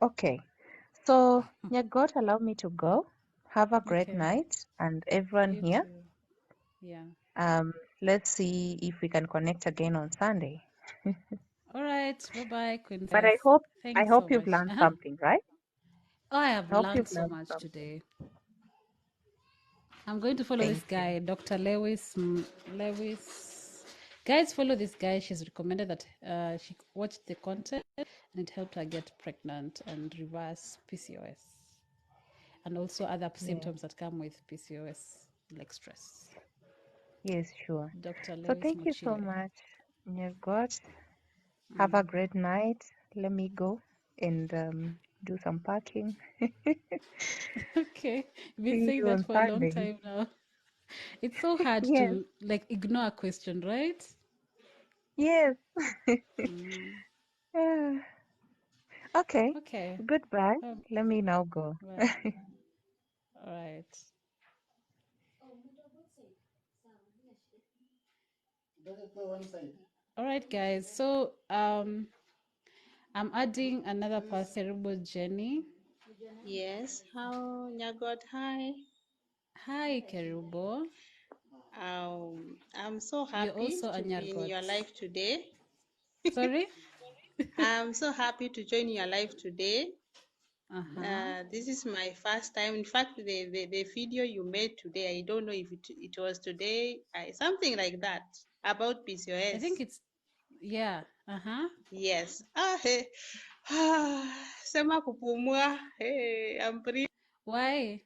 Okay. So, yeah, God allow me to go. Have a great Okay, night, and everyone you here. too. Yeah. Let's see if we can connect again on Sunday. All right. Bye bye, But I Princess. hope I Thanks hope so you've much. learned something, right? Oh, I have I hope learned you've so learned much something. today. I'm going to follow this Thank you. guy, Dr. Lewis. Guys, follow this guy. She's recommended that she watched the content and it helped her get pregnant and reverse PCOS and also other Yeah. symptoms that come with PCOS, like stress. Yes, sure. Dr. So Lewis thank you so Mochile. much. Yeah, God. Have a great night. Let me go and do some packing. Okay, you've been See saying you that on for a long Sunday. time now. It's so hard Yes, to like ignore a question, right? yes. Yeah. Okay. Okay. Goodbye. Oh, Let me now go. well, all right. All right, guys. So I'm adding another cerebral Jenny. Yes. How Nyargot? Hi. Hi, Kerubo. I'm so You're happy also a to be in Nyargot. your life today. Sorry? I'm so happy to join your life today. Uh-huh. This is my first time. In fact, the video you made today, I don't know if it was today, something like that about I think PCOS. it's yeah. Uh-huh. Yes. Hey. Sema kupumua. Hey, I'm breathing. Why?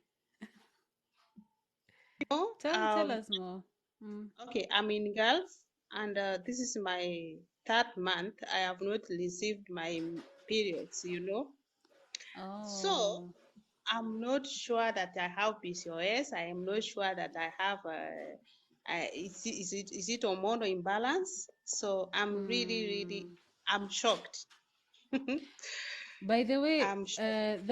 Tell Um, us more. Mm. Okay, I'm in Gulf, and this is my third month. I have not received my periods. So Oh. I'm not sure that I have PCOS. I am not sure that I have is it hormonal imbalance? So I'm really, I'm shocked. By the way, I'm shocked.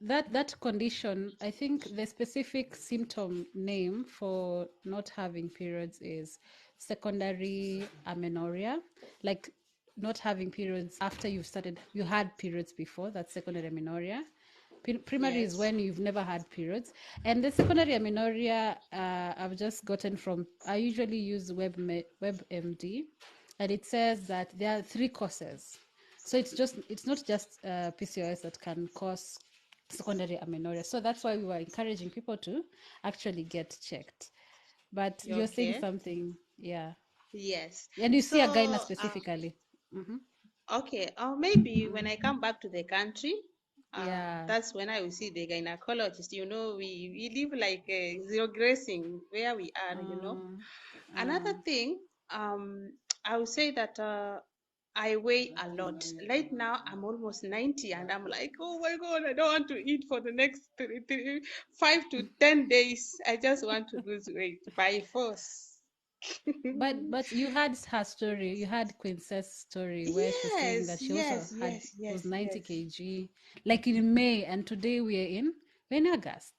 that condition, I think the specific symptom name for not having periods is secondary amenorrhea, like not having periods after you had periods before. That's secondary amenorrhea. Primary is Yes, when you've never had periods, and the secondary amenorrhea I've just gotten from. I usually use WebMD, and it says that there are three causes. So it's not just PCOS that can cause secondary amenorrhea. So that's why we were encouraging people to actually get checked. But you're saying Okay. something, yeah. Yes. And you see a gyna So, specifically. Hmm. okay, or maybe when I come back to the country, Yeah. that's when I will see the gynecologist. You know, we live like zero grazing where we are, you know. Another thing, I would say that I weigh a lot. Right now, I'm almost 90, and I'm like, oh my God, I don't want to eat for the next 5 to 10 days. I just want to lose weight by force. But you had her story. You had Princess story where she was saying that Yes, she also yes, had yes, was yes, 90 yes. kg, like in May, and today we're in August,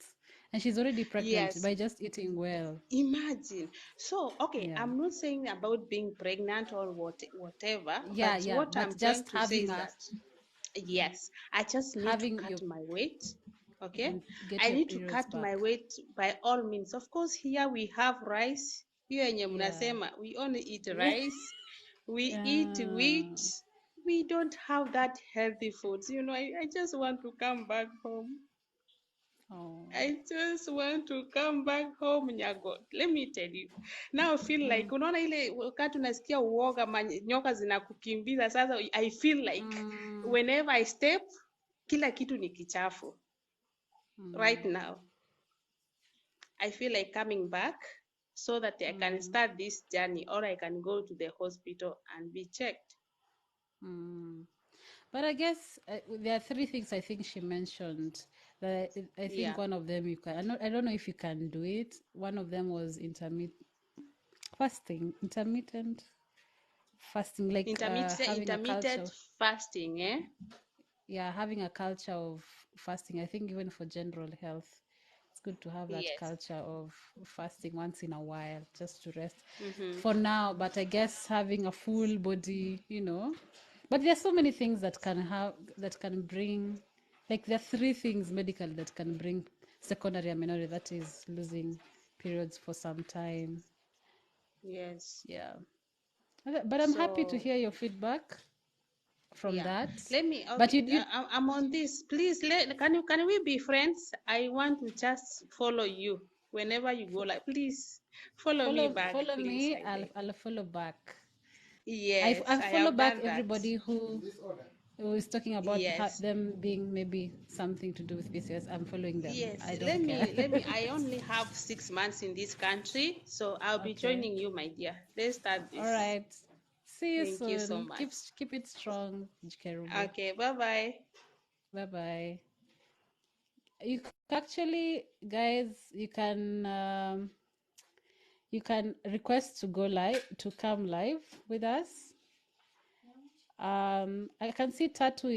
and she's already pregnant Yes, by just eating well. imagine. So, okay, Yeah, I'm not saying about being pregnant or whatever, yeah, but yeah. what I'm But trying just to say is that yes, I just need to having cut your my weight. Okay, and get I your need to periods cut back. my weight by all means. Of course, here we have rice. Hiyo yenye Yeah. mnasema, we only eat rice, we eat wheat. Uh, We don't have that healthy foods. You know, I just want to come back home. oh. I just want to come back home, Nyargot. Let me tell you. Now I feel like unaona ile wakati unasikia uoga nyoka zinakukimbiza sasa I feel like whenever I step kila kitu ni kichafu. Right now I feel like coming back so that I can start this journey or I can go to the hospital and be checked. But I guess there are three things I think she mentioned. That I think Yeah. one of them you can. I don't know if you can do it. One of them was intermittent fasting, like having a culture Intermittent of, fasting, eh? yeah, having a culture of fasting. I think even for general health, it's good to have that Yes. culture of fasting once in a while just to rest Mm-hmm. for now. But I guess having a full body, but there's so many things that can bring, like there are three things medical that can bring secondary amenorrhea, that is losing periods for some time. Yes. Yeah. But I'm happy to So hear your feedback from yeah, that. let me. But Okay, I'm on this. Please, can we be friends? I want to just follow you whenever you go. Like, please follow me back, follow please. me. I beg. I'll follow back. Yes, I I follow have back done that. everybody who is talking about Yes, them being maybe something to do with PCOS. I'm following them. yes. I Let don't care. me. Let me. I only have 6 months in this country, so I'll be Okay. joining you, my dear. Let's start All this. right. See you Thank you so soon. much. Keep it strong, Kerubo. Okay, bye bye. Bye bye. You actually, guys, you can request to go live, to come live with us. I can see Tatu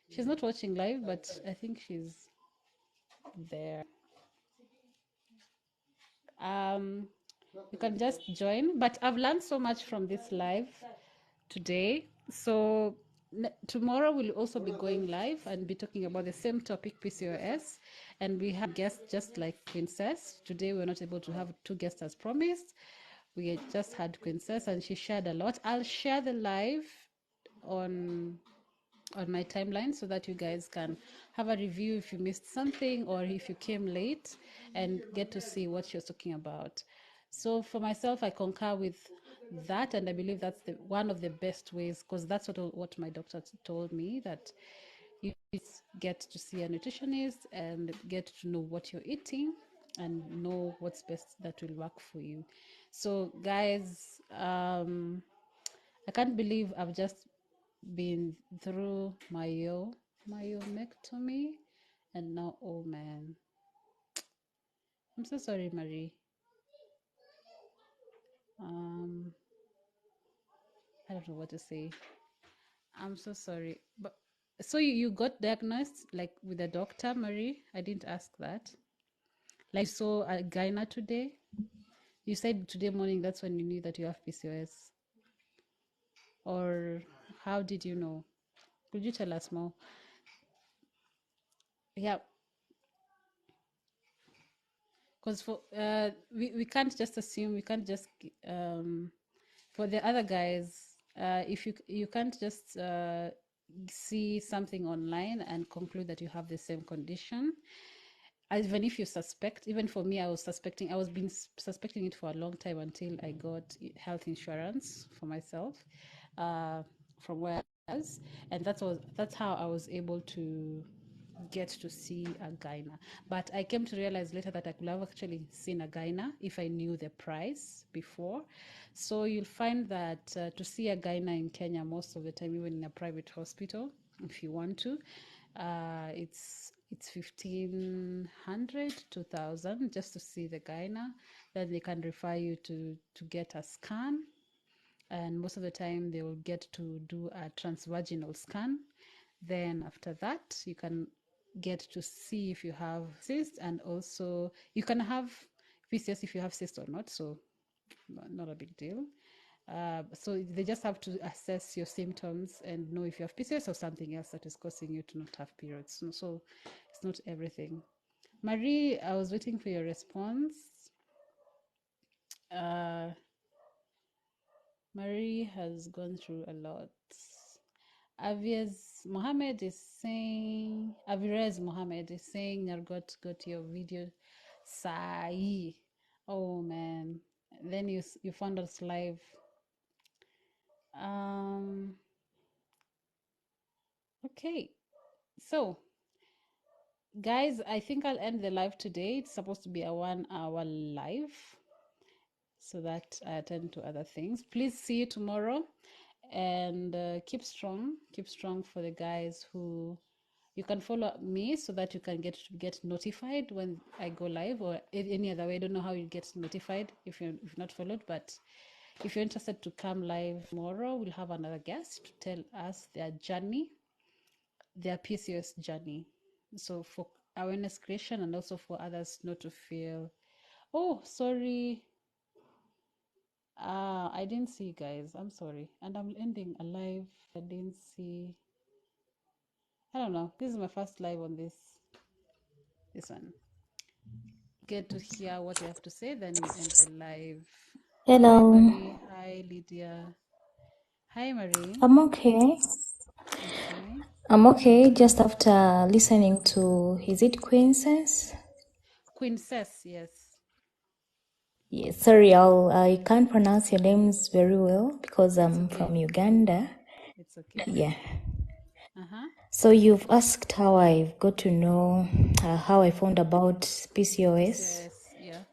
she's not watching live, but I think she's there. You can just join. But I've learned so much from this live today. So tomorrow we'll also be going live and be talking about the same topic, PCOS. And we have guests just like Princess. Today we were not able to have two guests as promised. We just had Princess and she shared a lot. I'll share the live on my timeline so that you guys can have a review if you missed something or if you came late and get to see what she was talking about. So for myself, I concur with that, and I believe that's one of the best ways, because that's what my doctor told me, that you get to see a nutritionist and get to know what you're eating and know what's best that will work for you. So guys, I can't believe I've just been through myomectomy, and now, oh man, I'm so sorry, Marie. I don't know what to say. I'm so sorry. But so you got diagnosed like with a doctor, Marie? I didn't ask that. Like you saw a gyna today? You said today morning that's when you knew that you have PCOS. Or how did you know? Could you tell us more? Yeah, because for we can't just assume, we can't just for the other guys, if you can't just see something online and conclude that you have the same condition. Even if you suspect, even for me, I was been suspecting it for a long time until I got health insurance for myself from where I was, and that's how I was able to get to see a gyna. But I came to realize later that I could have actually seen a gyna if I knew the price before. So you'll find that to see a gyna in Kenya most of the time, even in a private hospital, if you want to, it's 1,500, 2,000 just to see the gyna. Then they can refer you to get a scan, and most of the time they will get to do a transvaginal scan. Then after that, you can get to see if you have cyst, and also you can have PCOS if you have cyst or not. So not a big deal. So they just have to assess your symptoms and know if you have PCOS or something else that is causing you to not have periods. So it's not everything. Marie, I was waiting for your response. Marie has gone through a lot. Avirez Mohammed is saying Nyargot got your video sai. Oh man. Then you found us live. Okay. So guys, I think I'll end the live today. It's supposed to be a 1-hour live so that I attend to other things. Please see you tomorrow, and keep strong for the guys who you can follow me so that you can get notified when I go live, or any other way. I don't know how you get notified if you're not followed, but if you're interested to come live tomorrow, we'll have another guest to tell us their PCOS journey. So for awareness creation, and also for others not to feel, oh, sorry, I didn't see, guys. I'm sorry. And I'm ending a live. I didn't see. I don't know. This is my first live on this one. Get to hear what you have to say, then we end the live. Hello. Hi, Marie. Hi, Lydia. Hi, Marie. I'm okay. Okay. I'm okay just after listening to, is it Princess? Princess, yes. Yes, sorry, I can't pronounce your names very well because I'm okay. from Uganda. It's okay. Yeah. Uh-huh. So you've asked how I got to know, how I found about PCOS. Yes, yeah.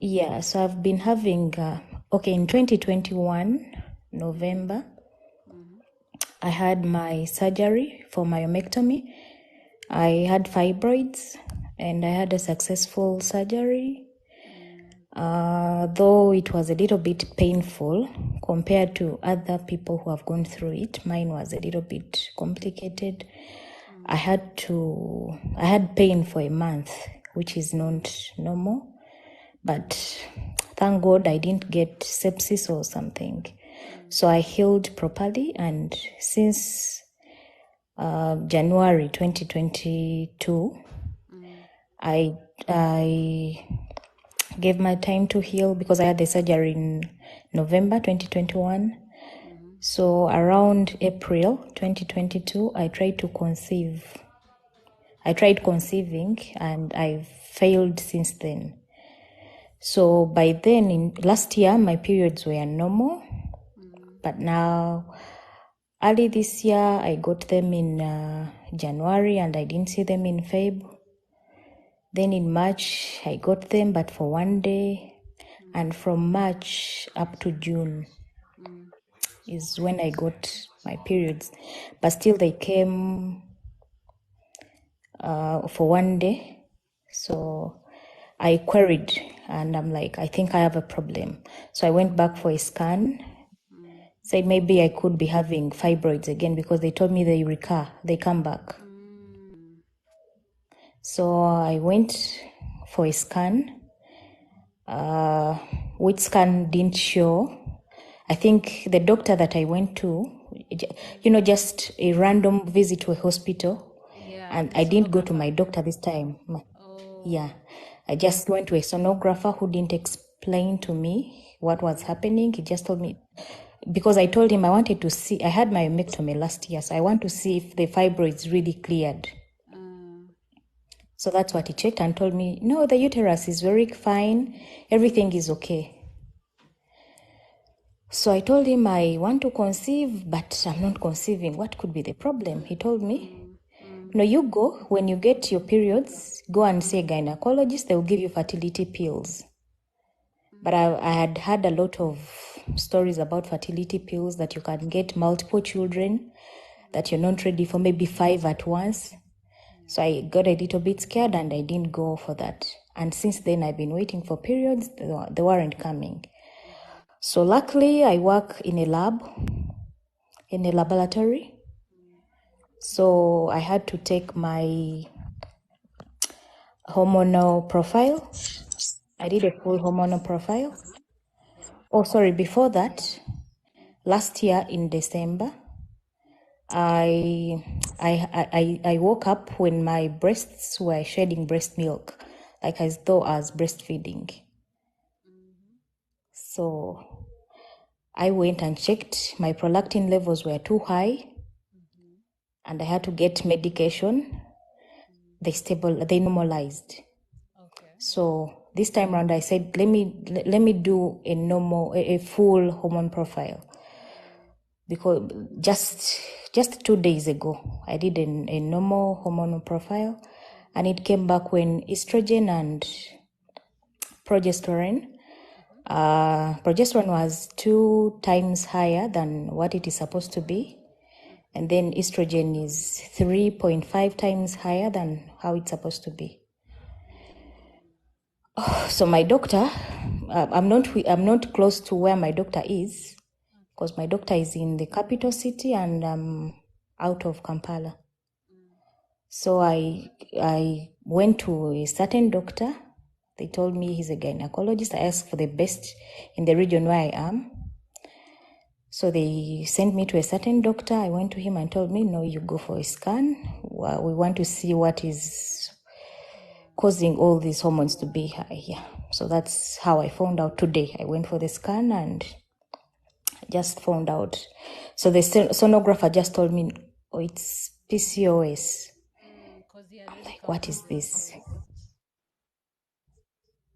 Yeah, so I've been having, in 2021, November, I had my surgery for myomectomy. I had fibroids and I had a successful surgery. Though it was a little bit painful compared to other people who have gone through it, mine was a little bit complicated. I had pain for a month, which is not normal. But thank God I didn't get sepsis or something. So I healed properly, and since January 2022, I gave my time to heal because I had the surgery in November 2021. So around April 2022, I tried conceiving, and I failed since then. So by then, in last year, my periods were normal, but now, early this year, I got them in January, and I didn't see them in Feb. Then in March, I got them, but for one day. And from March up to June is when I got my periods. But still, they came for one day. So I queried, and I'm like, I think I have a problem. So I went back for a scan. Said maybe I could be having fibroids again because they told me they recur, they come back. So I went for a scan, which scan didn't show. I think the doctor that I went to, just a random visit to a hospital. Yeah. And I didn't go to my doctor this time. Yeah. I just went to a sonographer who didn't explain to me what was happening. He just told me, because I told him I wanted to see, I had my myectomy last year, so I want to see if the fibroids really cleared. So that's what he checked and told me, no, the uterus is very fine, everything is okay. So I told him I want to conceive, but I'm not conceiving. What could be the problem? He told me, no, you go, when you get your periods, go and see a gynecologist, they will give you fertility pills. But I had had a lot of stories about fertility pills that you can get multiple children, that you're not ready for, maybe 5 at once. So I got a little bit scared and I didn't go for that. And since then, I've been waiting for periods, they weren't coming. So luckily, I work in a lab, in a laboratory. So I had to take my hormonal profile. I did a full hormonal profile. Oh, sorry, before that, last year in December, I woke up when my breasts were shedding breast milk, like as though I was breastfeeding. So I went and checked, my prolactin levels were too high, and I had to get medication. They normalized. So this time around, I said, let me do a full hormone profile, because just 2 days ago, I did a normal hormonal profile, and it came back when estrogen and progesterone. Progesterone was 2 times higher than what it is supposed to be. And then estrogen is 3.5 times higher than how it's supposed to be. So my doctor, I'm not close to where my doctor is, because my doctor is in the capital city and I'm out of Kampala. So I went to a certain doctor. They told me he's a gynecologist. I asked for the best in the region where I am. So they sent me to a certain doctor. I went to him and told me, no, you go for a scan. We want to see what is causing all these hormones to be high. Yeah. So that's how I found out today. I went for the scan and just found out. So the sonographer just told me, oh, it's PCOS. I'm like, what is this?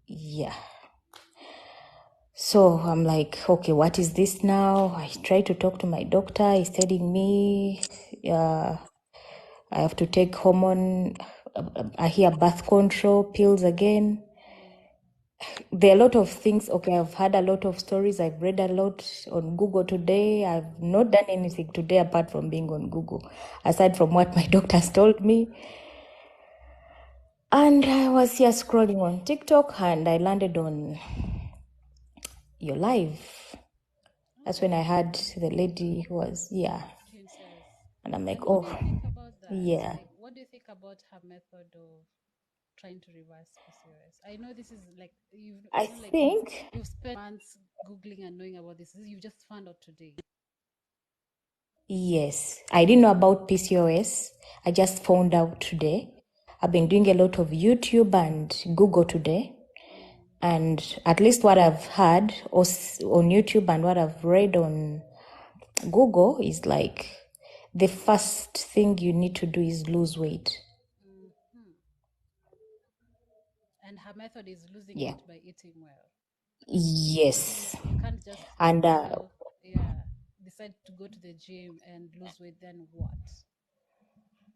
Yeah. So I'm like, okay, what is this now? I try to talk to my doctor. He's telling me I have to take I hear birth control pills again. There are a lot of things. Okay, I've had a lot of stories. I've read a lot on Google today. I've not done anything today apart from being on Google, aside from what my doctors told me. And I was here scrolling on TikTok and I landed on your live. That's when I heard the lady who was, Princess. and I'm like, And what do oh, you think about that? yeah. Like, what do you think about her method of trying to reverse PCOS? I know this is like I think, you've spent months googling and knowing about this. You just found out today. yes, I didn't know about PCOS. I just found out today. I've been doing a lot of YouTube and Google today. And at least what I've heard on YouTube and what I've read on Google is like, the first thing you need to do is lose weight. And her method is losing Yeah. weight by eating well. Yes. You can't just And decide to go to the gym and lose weight, then what?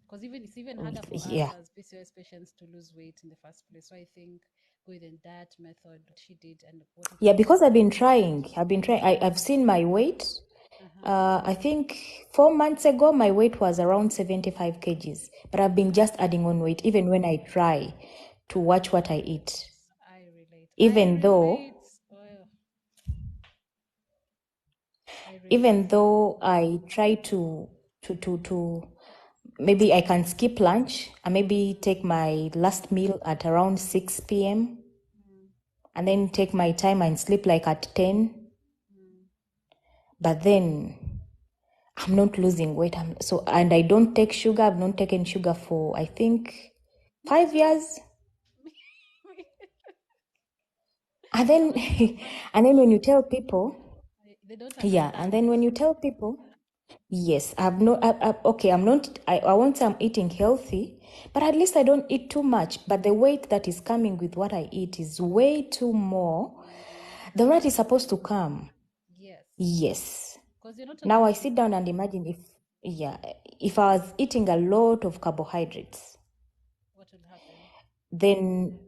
Because it's even harder for yeah. us as PCOS patients to lose weight in the first place. So I think go with that method she did and what it Yeah, because I've been trying. I've seen my weight. I think 4 months ago, my weight was around 75 kgs. But I've been just adding on weight, even when I try to watch what I eat. I relate. Even though I try to maybe I can skip lunch and maybe take my last meal at around 6 p.m. and then take my time and sleep like at 10. But then I'm not losing weight. And I don't take sugar. I've not taken sugar for, I think, 5 years. And then when you tell people, They don't Yeah, understand. and then when you tell people, yes, okay, I won't say I'm eating healthy, but at least I don't eat too much. But the weight that is coming with what I eat is way too more than what is supposed to come. Yes. Yes. Because you're not Now I only sit down and imagine if I was eating a lot of carbohydrates, what will happen. then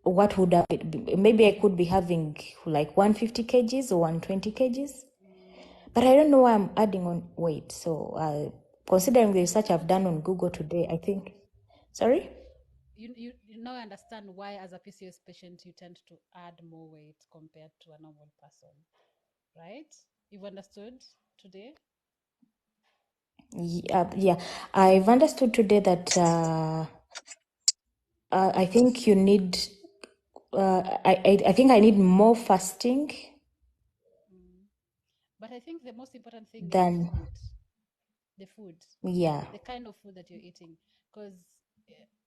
what would I be? Maybe I could be having like 150 kgs or 120 kgs. But I don't know why I'm adding on weight. So considering the research I've done on Google today, I think, sorry? You now understand why as a PCOS patient you tend to add more weight compared to a normal person, right? You've understood today? Yeah. I've understood today that I think you need, I think I need more fasting But I think the most important thing is than, the food, yeah. the kind of food that you're eating. Because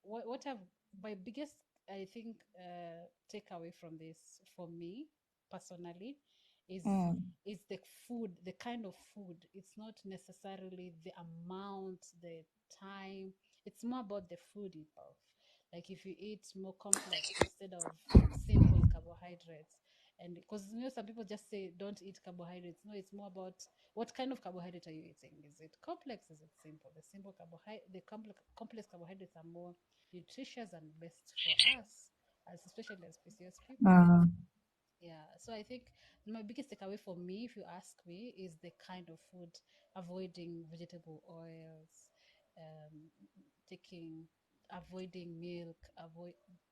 what I've my biggest, I think, takeaway from this for me personally is the food, the kind of food. It's not necessarily the amount, the time. It's more about the food itself. Like if you eat more complex instead of simple carbohydrates, and because some people just say don't eat carbohydrates. No, it's more about what kind of carbohydrate are you eating. Is it complex? Is it simple? The simple carbohydrate, the complex carbohydrates are more nutritious and best for us, as especially as PCOS people. Yeah, so I think my biggest takeaway for me, if you ask me, is the kind of food, avoiding vegetable oils, um, avoiding milk,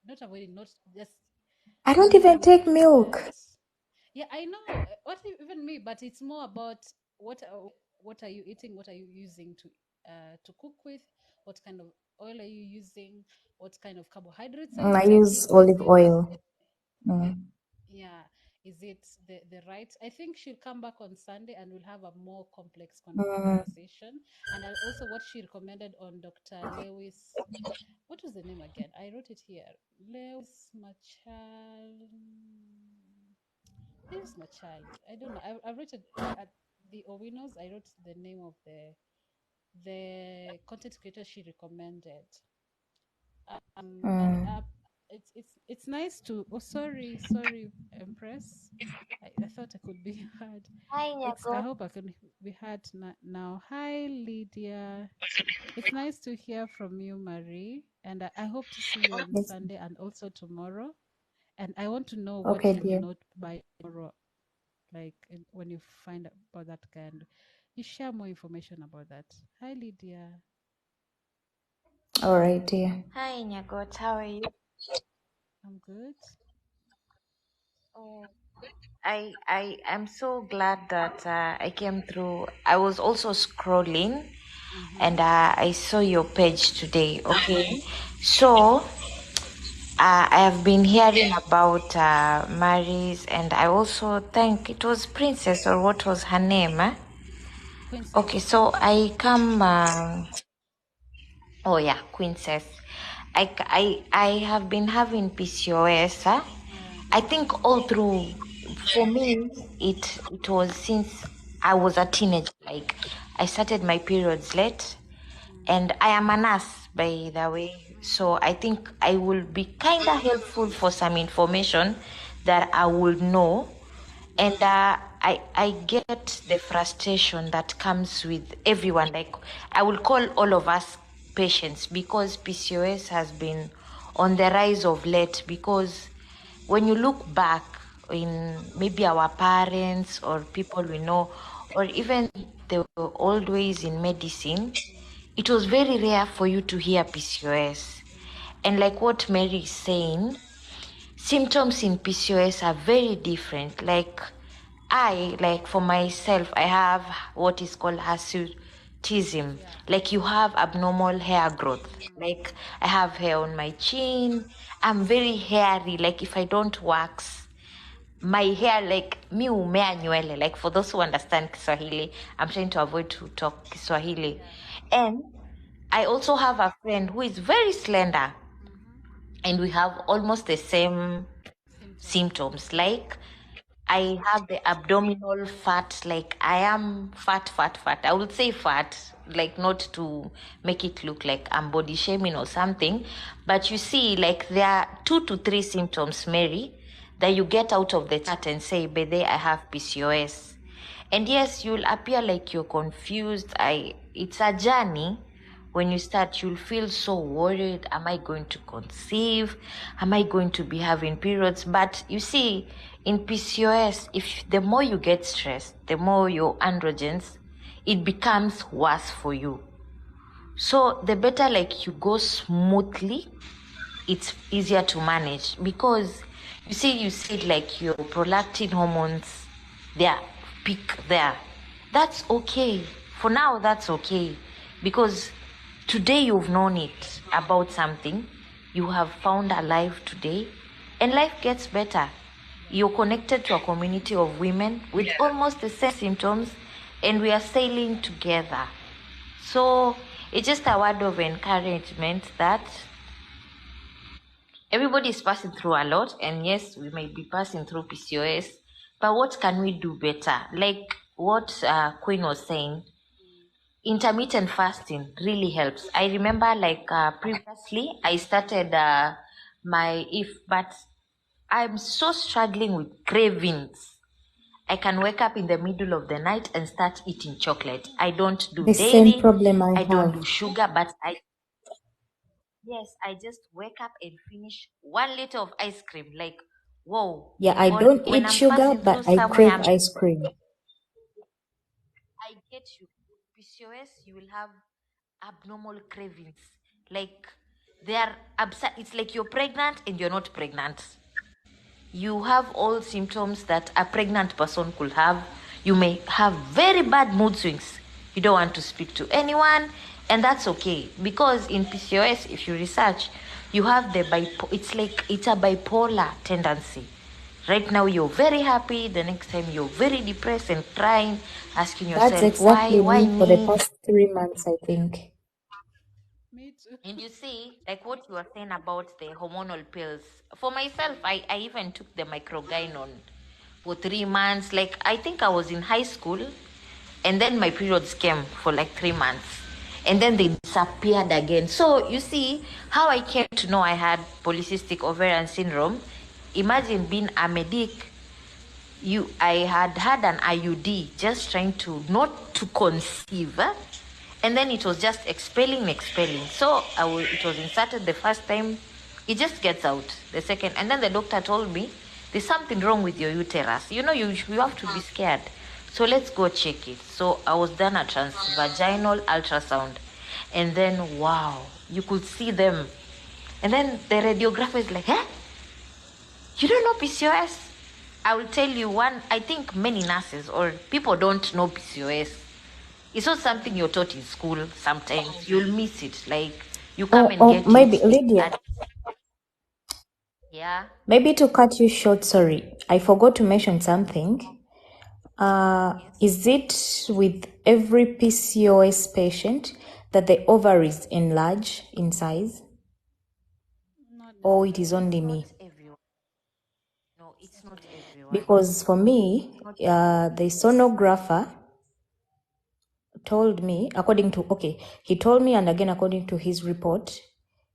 not just I don't even milk, take milk. but yeah, I know. What even me, but it's more about what are you eating? What are you using to cook with? What kind of oil are you using? What kind of carbohydrates are you I use taking? olive oil. Yeah, is it the right? I think she'll come back on Sunday and we'll have a more complex conversation. And also what she recommended on Dr. Lewis. What was the name again? I wrote it here. Lewis Machal. This is my child. I don't know. I wrote it at the Owinos. I wrote the name of the content creator she recommended. And it's nice to. Oh, sorry, Empress. I thought I could be heard. Hi, I Nyargot. hope I can be heard now. Hi, Lydia. It's nice to hear from you, Marie. And I hope to see you on Yes. Sunday and also tomorrow. And I want to know what Okay, you will dear. not buy tomorrow, like when you find out about that kind. You share more information about that. Hi, Lydia. All right, dear. Hi, Nyargot. How are you? I'm good. Oh, I am so glad that I came through. I was also scrolling and I saw your page today. Okay, so I have been hearing about Mary's, and I also think it was Princess, or what was her name? Princess. Okay, so I come. Oh yeah, Princess. I have been having PCOS. Huh? I think all through, for me, it was since I was a teenager. Like I started my periods late, and I am a nurse by the way. So I think I will be kind of helpful for some information that I will know, and I get the frustration that comes with everyone. Like I will call all of us patients because PCOS has been on the rise of late. Because when you look back in maybe our parents or people we know, or even the old ways in medicine, it was very rare for you to hear PCOS. And like what Mary is saying, symptoms in PCOS are very different. Like for myself, I have what is called hirsutism. Like you have abnormal hair growth. Like I have hair on my chin. I'm very hairy. Like if I don't wax my hair, like mi umea nywele. Like for those who understand Kiswahili, I'm trying to avoid to talk Kiswahili. And I also have a friend who is very slender, and we have almost the same symptoms. Like I have the abdominal fat, like I am fat. I would say fat, like not to make it look like I'm body shaming or something. But you see, like there are 2 to 3 symptoms, Mary, that you get out of the chat and say, Bede, I have PCOS. And yes, you'll appear like you're confused. It's a journey. When you start, you'll feel so worried. Am I going to conceive? Am I going to be having periods? But you see, in PCOS, if the more you get stressed, the more your androgens, it becomes worse for you. So the better like you go smoothly, it's easier to manage, because you said like your prolactin hormones, they are peak there. That's okay. For now, that's okay, because today you've known it about something, you have found a life today, and life gets better. You're connected to a community of women with almost the same symptoms, and we are sailing together. So it's just a word of encouragement that everybody is passing through a lot, and yes, we might be passing through PCOS, but what can we do better? Like what Queen was saying, intermittent fasting really helps. I remember like previously I started but I'm so struggling with cravings. I can wake up in the middle of the night and start eating chocolate. I don't do The same dairy, problem I I don't do have. sugar, but I just wake up and finish 1 liter of ice cream. Like, whoa. Yeah, I Or don't when eat I'm sugar, passing through but I somewhere, crave ice cream. I get you. PCOS, you will have abnormal cravings. Like, they are absurd. It's like you're pregnant and you're not pregnant. You have all symptoms that a pregnant person could have. You may have very bad mood swings. You don't want to speak to anyone, and that's okay, because in PCOS, if you research, you have it's a bipolar tendency. Right now you're very happy, the next time you're very depressed and crying, asking That's yourself why exactly me for the me. past 3 months, I think. Me too. And you see, like what you were saying about the hormonal pills. For myself, I even took the microgynon for 3 months. Like, I think I was in high school, and then my periods came for like 3 months. And then they disappeared again. So you see how I came to know I had polycystic ovarian syndrome. Imagine being a medic. I had an IUD, just trying to not to conceive, and then it was just expelling. So it was inserted the first time, it just gets out the second, and then the doctor told me there's something wrong with your uterus. You have to be scared. So let's go check it. So I was done a transvaginal ultrasound, and then wow, you could see them, and then the radiographer is like, you don't know PCOS? I will tell you one, I think many nurses or people don't know PCOS. It's not something you're taught in school sometimes. You'll miss it. Like, you come and get Maybe, it. Lydia, Yeah. maybe to cut you short, sorry, I forgot to mention something. Is it with every PCOS patient that the ovaries enlarge in size? Not Or it is necessarily. only Not me? everyone. No, it's not everyone. Because for me, the sonographer told me, he told me, and again, according to his report,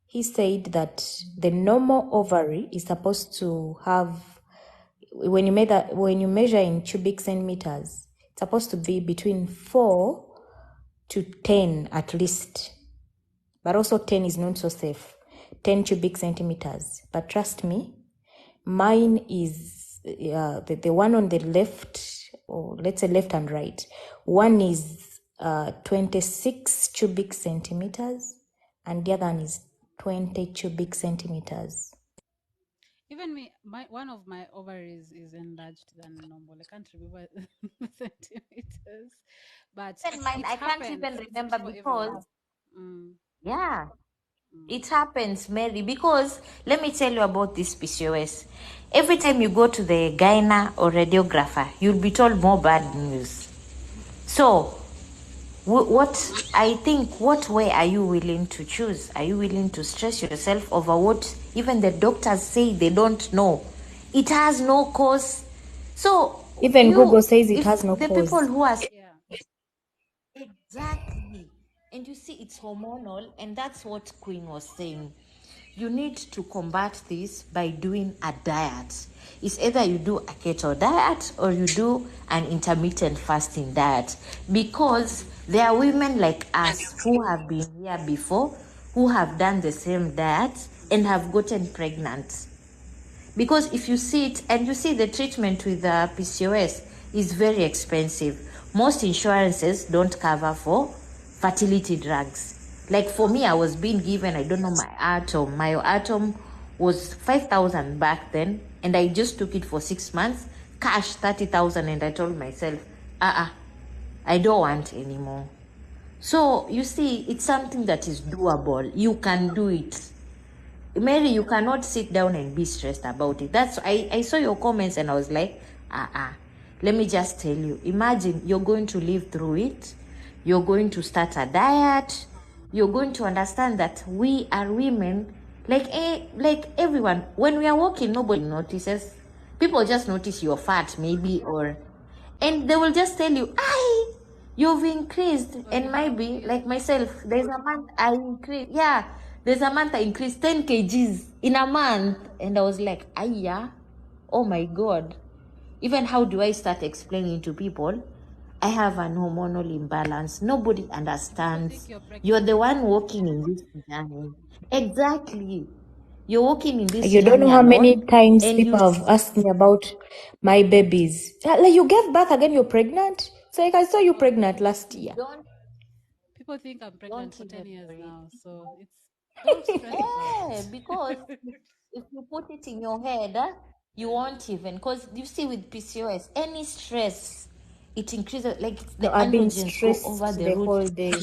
he said that the normal ovary is supposed to have, when you measure in cubic centimeters, it's supposed to be between 4 to 10 at least. But also 10 is not so safe. 10 cubic centimeters. But trust me, mine is the one on the left, or let's say left and right. One is 26 cubic centimeters, and the other one is 20 cubic centimeters. Even me, one of my ovaries is enlarged than normal. I can't remember the centimeters, but Even mine, it I can't happens. even It's not remember for because, everyone. Mm, yeah, mm. it happens, Mary. Because let me tell you about this PCOS. Every time you go to the gyna or radiographer, you'll be told more bad news. So, what way are you willing to choose? Are you willing to stress yourself over what even the doctors say they don't know? It has no cause. So Even Google you, says it if has no the people cause. who are Yeah. exactly, and you see it's hormonal, and that's what Queen was saying. You need to combat this by doing a diet. It's either you do a keto diet or you do an intermittent fasting diet, because there are women like us who have been here before, who have done the same diet and have gotten pregnant. Because if you see it, and you see the treatment with the PCOS is very expensive. Most insurances don't cover for fertility drugs. Like for me, I was being given, I don't know, my atom was 5,000 back then, and I just took it for 6 months, cash 30,000, and I told myself, I don't want anymore. So you see, it's something that is doable. You can do it. Mary, you cannot sit down and be stressed about it. That's I saw your comments and I was like, let me just tell you. Imagine you're going to live through it. You're going to start a diet. You're going to understand that we are women, like everyone. When we are walking, nobody notices. People just notice you're fat, maybe, and they will just tell you, you've increased. And maybe, like myself, there's a month I increased. Yeah, there's a month I increased 10 kgs in a month. And I was like, oh my God. Even how do I start explaining to people? I have an hormonal imbalance. Nobody understands. You're pregnant. You're the one walking in this journey. Exactly. You're walking in this You don't journey know how many alone. times And you people have asked me about my babies. Like, you gave birth again, you're pregnant? It's like, I saw you pregnant last year. People think I'm pregnant for 10 even years worry. now, so don't stress about Yeah, it. because if you put it in your head, you won't even. Because you see, with PCOS, any stress, it increases, like the No, I've been androgens go over stressed the the roof. whole day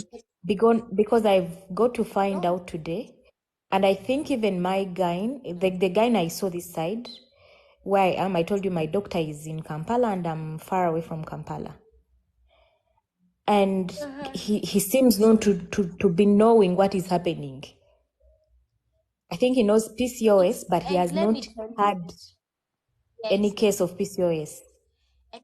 because I've got to find out today. And I think even my gyne, the gyne I saw this side, where I am, I told you my doctor is in Kampala and I'm far away from Kampala. And he seems not to be knowing what is happening. I think he knows PCOS, but he And has let me not tell you, had any case of PCOS. and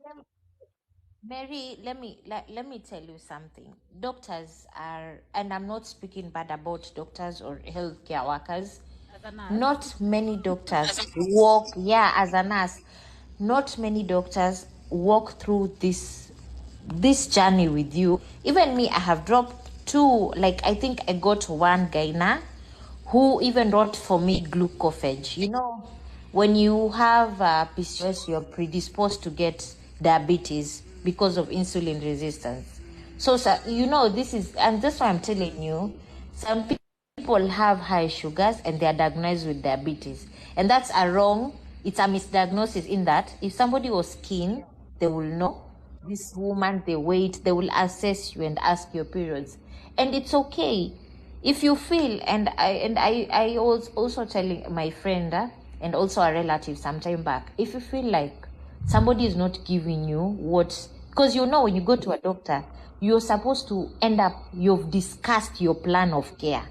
Mary, let me tell you something. Doctors are, and I'm not speaking bad about doctors or healthcare workers. As a nurse. Not many doctors walk, yeah, as a nurse, not many doctors walk through this journey with you. Even me, I have dropped two, like I think I got one gyna who even wrote for me glucophage. You know, when you have PCOS, you're predisposed to get diabetes because of insulin resistance. So you know, this is, and that's why I'm telling you, some people have high sugars and they are diagnosed with diabetes, and that's a wrong, it's a misdiagnosis. In that, if somebody was keen, they will know this woman, the weight, they will assess you and ask your periods, and it's okay if you feel. And I was also telling my friend and also a relative some time back, if you feel like somebody is not giving you what, because you know when you go to a doctor, you're supposed to end up, you've discussed your plan of care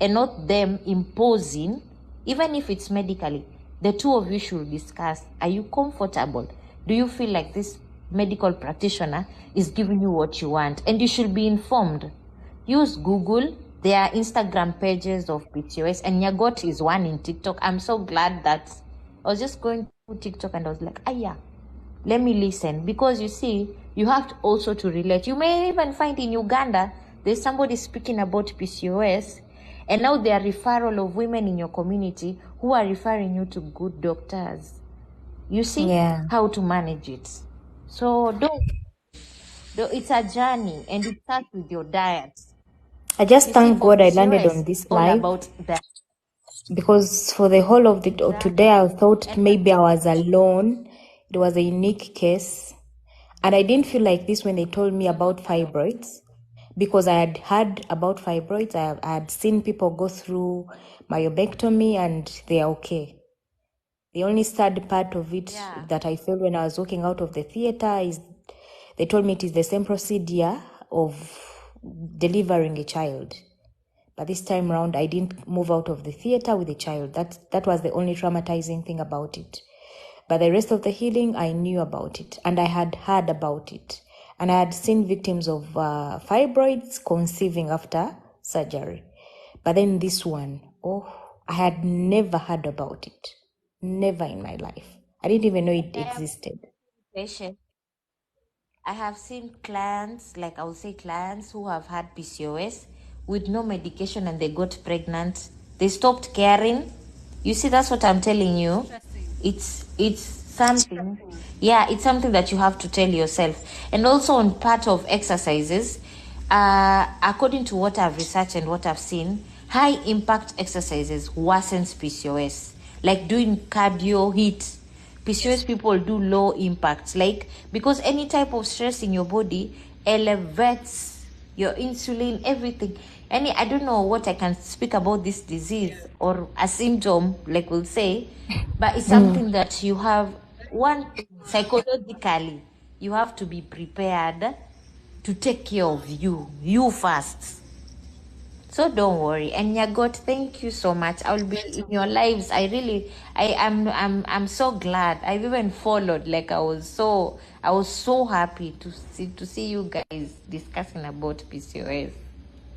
and not them imposing. Even if it's medically, the two of you should discuss, are you comfortable? Do you feel like this medical practitioner is giving you what you want? And you should be informed. Use Google. There are Instagram pages of PCOS, and Nyargot is one in TikTok. I'm so glad that I was just going to TikTok and I was like, let me listen. Because you see, you have to also to relate. You may even find in Uganda there's somebody speaking about PCOS, and now there are referral of women in your community who are referring you to good doctors. You see how to manage it. So it's a journey, and it starts with your diet. I just You see, thank for God I landed PCOS, on this it's all live, about that. because for the whole of today I thought And maybe I was alone. It was a unique case. And I didn't feel like this when they told me about fibroids, because I had heard about fibroids. I had seen people go through myobectomy and they are okay. The only sad part of it that I felt when I was walking out of the theater is they told me it is the same procedure of delivering a child. But this time around, I didn't move out of the theater with a child. That was the only traumatizing thing about it. But the rest of the healing, I knew about it and I had heard about it. And I had seen victims of fibroids conceiving after surgery. But then this one, I had never heard about it. Never in my life. I didn't even know it existed. Patient. I have seen clients, like I would say clients who have had PCOS with no medication and they got pregnant. They stopped caring. You see, that's what I'm telling you. Interesting. It's something, yeah, it's something that you have to tell yourself. And also on part of exercises, according to what I've researched and what I've seen, high impact exercises worsens PCOS, like doing cardio HIIT. PCOS people do low impact, like, because any type of stress in your body elevates your insulin, everything. Any, I don't know what I can speak about this disease or a symptom, like we'll say, but it's something that you have, one, psychologically, you have to be prepared to take care of you first. So don't worry. And Nyagot, thank you so much. I'll be in your lives. I'm so glad. I've even followed. Like I was so happy to see you guys discussing about PCOS.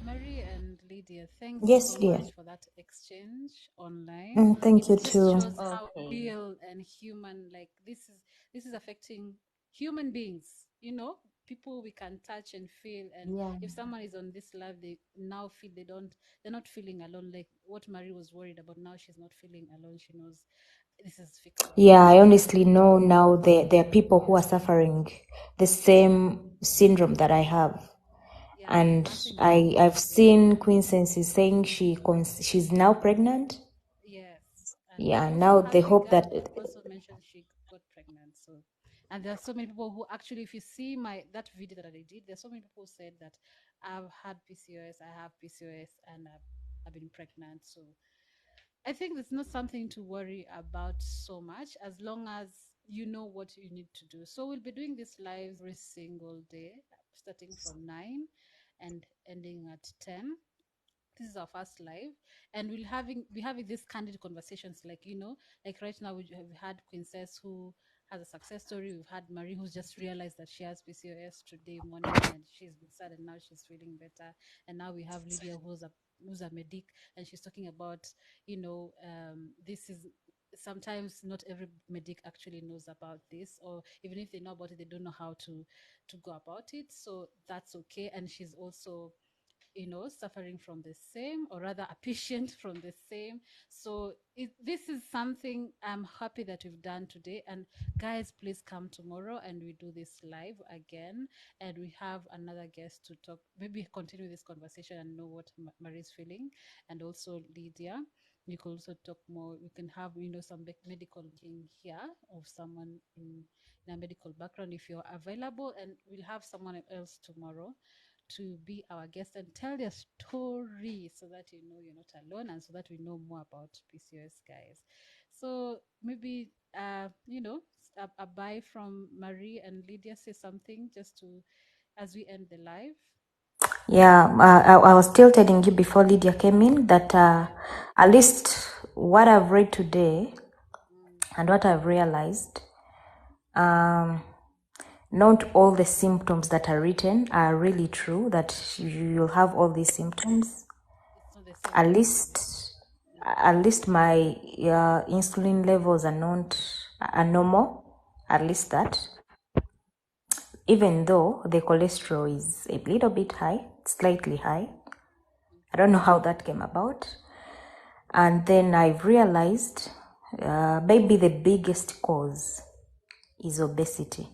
Marie and Lydia, thanks Yes, so dear. much for that exchange online. Thank you It just too. shows how Okay. real and human, like this is affecting human beings, you know, people we can touch and feel. And Yeah. if someone is on this live, they now feel they're not feeling alone. Like what Marie was worried about, now she's not feeling alone. She knows this is fixable. Yeah, I honestly know now there are people who are suffering the same syndrome that I have. Yeah, And nothing you can do I've today. seen Quincense is saying she's now pregnant. Yes, and Yeah, also now they Happy hope Girl that also mentioned she got pregnant. So, and there are so many people who actually, if you see that video that I did, there's so many people who said that I've had PCOS, I have PCOS, and I've been pregnant. So, I think it's not something to worry about so much as long as you know what you need to do. So, we'll be doing this live every single day, starting from 9 and ending at 10. This is our first live, and be having these candid conversations, like, you know, like right now we have had Princess who has a success story. We've had Marie who's just realized that she has PCOS today morning, and she's been sad and now she's feeling better. And now we have Lydia who's a medic, and she's talking about, you know, this is sometimes not every medic actually knows about this, or even if they know about it, they don't know how to go about it. So that's okay. And she's also, you know, suffering from the same, or rather a patient from the same. So this is something I'm happy that we've done today. And guys, please come tomorrow and we do this live again, and we have another guest to talk, maybe continue this conversation and know what Marie's feeling. And also Lydia, you can also talk more. We can have, you know, some medical thing here of someone in a medical background if you're available, and we'll have someone else tomorrow to be our guest and tell their story, so that you know you're not alone, and so that we know more about PCOS, guys. So maybe you know, a bye from Marie and Lydia. Say something just to as we end the live. yeah, I was still telling you before Lydia came in that at least what I've read today and what I've realized, not all the symptoms that are written are really true, that you'll have all these symptoms. It's not the same At for least my insulin levels are normal, at least that. Even though the cholesterol is a little bit high, slightly high. I don't know how that came about. And then I've realized maybe the biggest cause is obesity.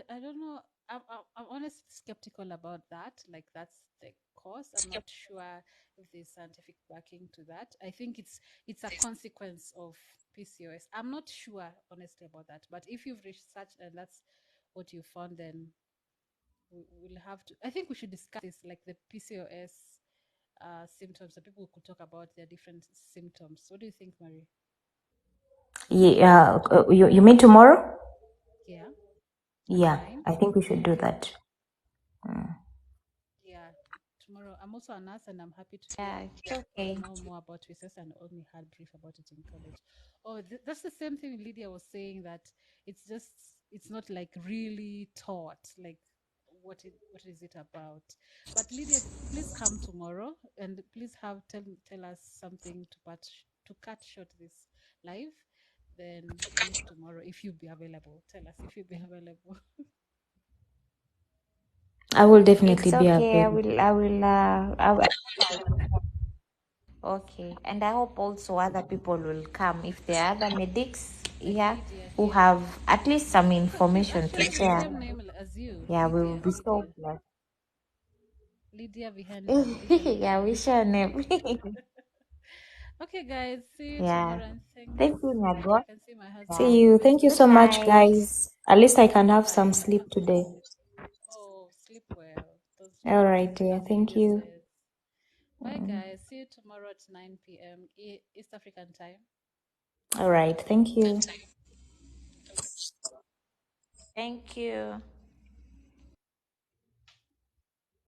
I don't know. I'm honestly skeptical about that. Like that's the cause. I'm not sure if there's scientific backing to that. I think it's a consequence of PCOS. I'm not sure honestly about that. But if you've researched and that's what you found, then we'll have to. I think we should discuss this, like the PCOS symptoms. So people could talk about their different symptoms. What do you think, Marie? Yeah, you mean tomorrow? Yeah. Yeah, 9. I think we should do that. Yeah, tomorrow I'm also a nurse, and I'm happy to Yeah, hear it's okay. know more about PCOS, and only had brief about it in college. Oh, that's the same thing Lydia was saying, that it's not like really taught, like what is it about. But Lydia, please come tomorrow, and please tell us something to cut short this live. Then meet tomorrow if you be available. Tell us if you be available. I will definitely It's be okay. available. I will. Okay, and I hope also other people will come if there are other medics Like here Lydia who here. have at least some She's information to actually the share. same name as you. Yeah, we will Lydia. be so glad. Lydia Vihendra. Lydia Yeah, we Vihendra. share name. Okay, guys. See you Yeah. tomorrow, and thanks. Thank you, I Nyargot. can see my husband Yeah. See you. is Thank you Good so waving. much, night. guys. At least I can have some Bye. sleep today. Oh, sleep well. Those All dreams. right, dear. As Thank Lydia you. says. Bye, guys. See you tomorrow at 9 p.m. East African time. All right. Thank you. Thank you.